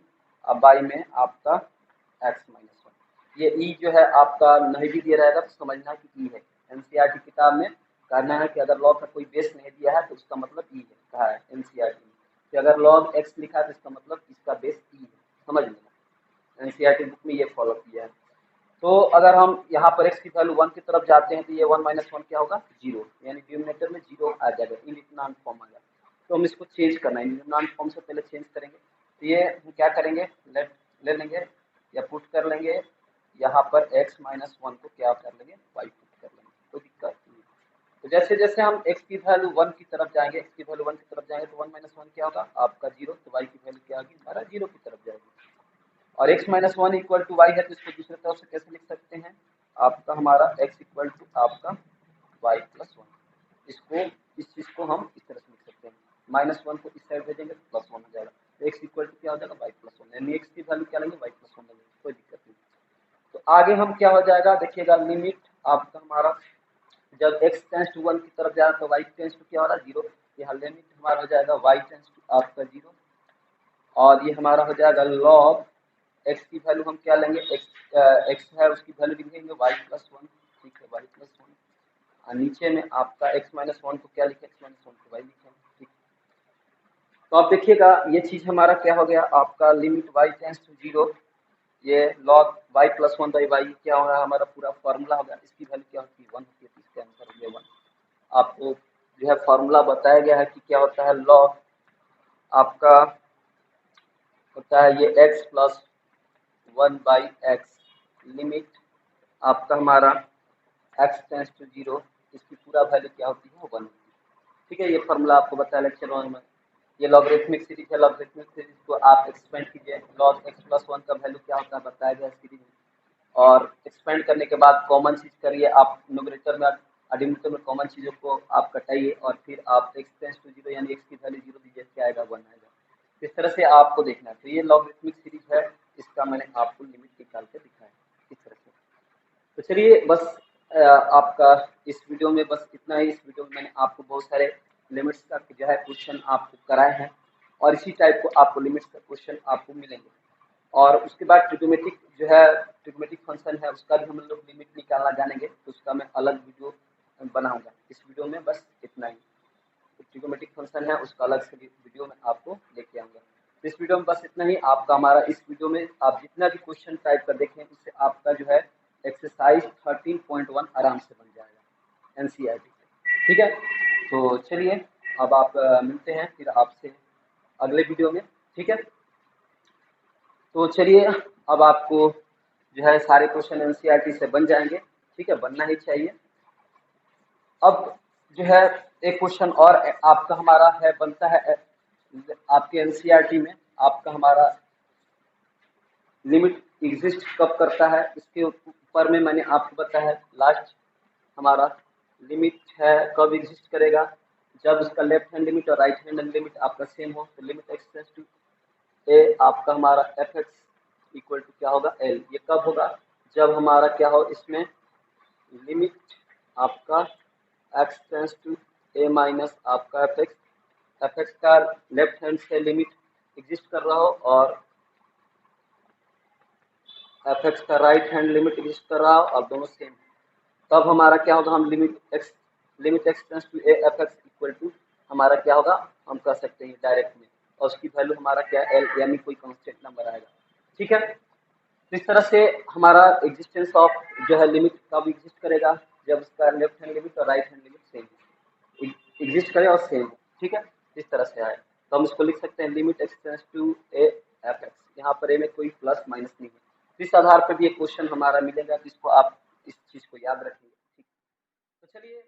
अब बाई में आपका x-1, ये e जो है आपका नहीं भी दिया रहेगा तो समझना कि e है। एनसीईआरटी किताब में कहना है कि अगर log का कोई बेस नहीं दिया है तो उसका मतलब e है, कहा है एनसीईआरटी में कि अगर log x लिखा है तो इसका मतलब इसका बेस e है, समझ लेना, एनसीईआरटी बुक में ये फॉलो किया है। तो अगर हम यहाँ पर x की वैल्यू 1 की तरफ जाते हैं तो ये 1 - 1 क्या होगा 0, यानी डिनोमिनेटर में 0 आ जाएगा, इनडिटरमिनेंट फॉर्म आ जाएगा। तो हम इसको चेंज करना है, इनडिटरमिनेंट फॉर्म से पहले चेंज करेंगे, तो ये हम क्या करेंगे ले लेंगे या पुट कर लेंगे यहाँ पर x - 1 को क्या कर लेंगे y पुट कर लेंगे, कोई दिक्कत नहीं। तो जैसे जैसे हम x की वैल्यू 1 की तरफ जाएंगे, x की वैल्यू 1 की तरफ जाएंगे तो 1 - 1 क्या होगा आपका 0, तो y की वैल्यू क्या होगी हमारा 0 की तरफ जाएगी। और x - 1 इक्वल टू y है तो इसको दूसरी तरफ से कैसे लिख सकते हैं आपका हमारा x इक्वल टू आपका y प्लस 1, इसको इस चीज को हम इस तरह से लिख सकते हैं, -1 को इस साइड भेजेंगे तो +1 हो जाएगा, तो x इक्वल टू क्या हो जाएगा y प्लस 1, यानी x की वैल्यू क्या लेंगे y प्लस 1 लेंगे, कोई दिक्कत नहीं। तो आगे हम क्या हो जाएगा देखिएगा, लिमिट आपका हमारा जब x टेंस टू 1 की तरफ जाएगा तो y टेंस टू क्या हो रहा है 0, यहाँ लिमिट हमारा हो जाएगा y टेंस टू आपका 0 और ये हमारा हो जाएगा log x की वैल्यू हम क्या लेंगे, x है उसकी वैल्यू लिखेंगे y प्लस वन, ठीक है, y प्लस वन, और नीचे में आपका x माइनस वन को क्या लिखे, x माइनस वन को y लिखेंगे, ठीक। तो आप देखिएगा ये चीज हमारा क्या हो गया, आपका limit y tends to zero, ये log y plus one by y क्या हो रहा है, हमारा पूरा फॉर्मूला होगा, इसकी वैल्यू क्या होती है, वन होती है, तो इसका आंसर हो गया वन। आपको जो है फॉर्मूला बताया गया है कि क्या होता है, log आपका होता है ये x plus one by x, limit आपका हमारा x टेंस टू जीरो, इसकी पूरा वैल्यू क्या होती है, वन, ठीक है। ये फॉर्मूला आपको बताया लेक्चर वन में। ये लॉगरिथमिक सीरीज है, लॉगरिथमिक सीरीज को आप एक्सपेंड कीजिए, log x प्लस वन का वैल्यू क्या होता है बताया गया सीरीज में, और एक्सपेंड करने के बाद कॉमन चीज करिए, आप न्यूमरेटर में डिनोमिनेटर में कॉमन चीजों को आप कटाइए, और फिर आप x टेंस टू जीरो यानी x की वैल्यू जीरो दीजिए, क्या आएगा, वन आएगा। इस तरह से आपको देखना है। तो ये लॉगरिथमिक सीरीज है, इसका मैंने आपको लिमिट निकाल के दिखाया इस तरह से। तो चलिए बस आपका इस वीडियो में बस इतना ही। इस वीडियो में मैंने आपको बहुत सारे लिमिट्स का जो है क्वेश्चन आपको कराए हैं, और इसी टाइप को आपको लिमिट्स का क्वेश्चन आपको मिलेंगे। और उसके बाद ट्रिग्नोमेट्रिक जो है, ट्रिग्नोमेट्रिक फंक्शन है, उसका भी हम लोग लिमिट निकालना जानेंगे, तो उसका मैं अलग वीडियो बनाऊंगा। इस वीडियो में बस इतना ही। ट्रिग्नोमेट्रिक फंक्शन है उसका अलग से वीडियो में आपको लेके आऊंगा। तो इस वीडियो में बस इतना ही। आपका हमारा इस वीडियो में आप जितना भी क्वेश्चन टाइप कर देखें, उससे आपका जो है एक्सरसाइज 13.1 आराम से बन जाएगा एनसीईआरटी से, ठीक है। तो चलिए अब आप मिलते हैं फिर आपसे अगले वीडियो में, ठीक है। तो चलिए अब आपको जो है सारे क्वेश्चन एनसीईआरटी से बन जाएंगे, ठीक है, बनना ही चाहिए। अब जो है एक क्वेश्चन और आपका हमारा है बनता है आपके एनसीईआरटी में, आपका हमारा लिमिट एग्जिस्ट कब करता है, इसके ऊपर में मैंने आपको बताया है लास्ट। हमारा लिमिट है कब एग्जिस्ट करेगा, जब उसका लेफ्ट हैंड लिमिट और राइट हैंड लिमिट आपका सेम हो, तो लिमिट एक्स टेंस टू ए आपका हमारा एफ एक्स इक्वल टू क्या होगा, एल। ये कब होगा, जब हमारा क्या हो, इसमें लिमिट आपका x tends to A minus आपका एफ एक्स का लेफ्ट हैंड से लिमिट एग्जिस्ट कर रहा हो, और एफ एक्स का राइट हैंड लिमिट एग्जिस्ट कर रहा हो, और दोनों सेम, तब हमारा क्या होगा, हम limit x tends to A F x equal to हमारा क्या होगा, हम कर सकते हैं डायरेक्ट में, और उसकी वैल्यू हमारा क्या एल यानी कोई कांस्टेंट नंबर आएगा, ठीक है। तो इस तरह से हमारा एग्जिस्टेंस ऑफ जो है लिमिट कब एग्जिस्ट करेगा, जब उसका लेफ्ट हैंड लिमिट और right hand limit same exist करे और सेम, ठीक है, इस तरह से आए। तो हम इसको लिख सकते हैं limit x tends to A F x, यहाँ पर ए में कोई प्लस माइनस नहीं है। इस आधार पर भी एक क्वेश्चन हमारा मिलेगा जिसको आप इस चीज को याद रखेंगे, ठीक। तो चलिए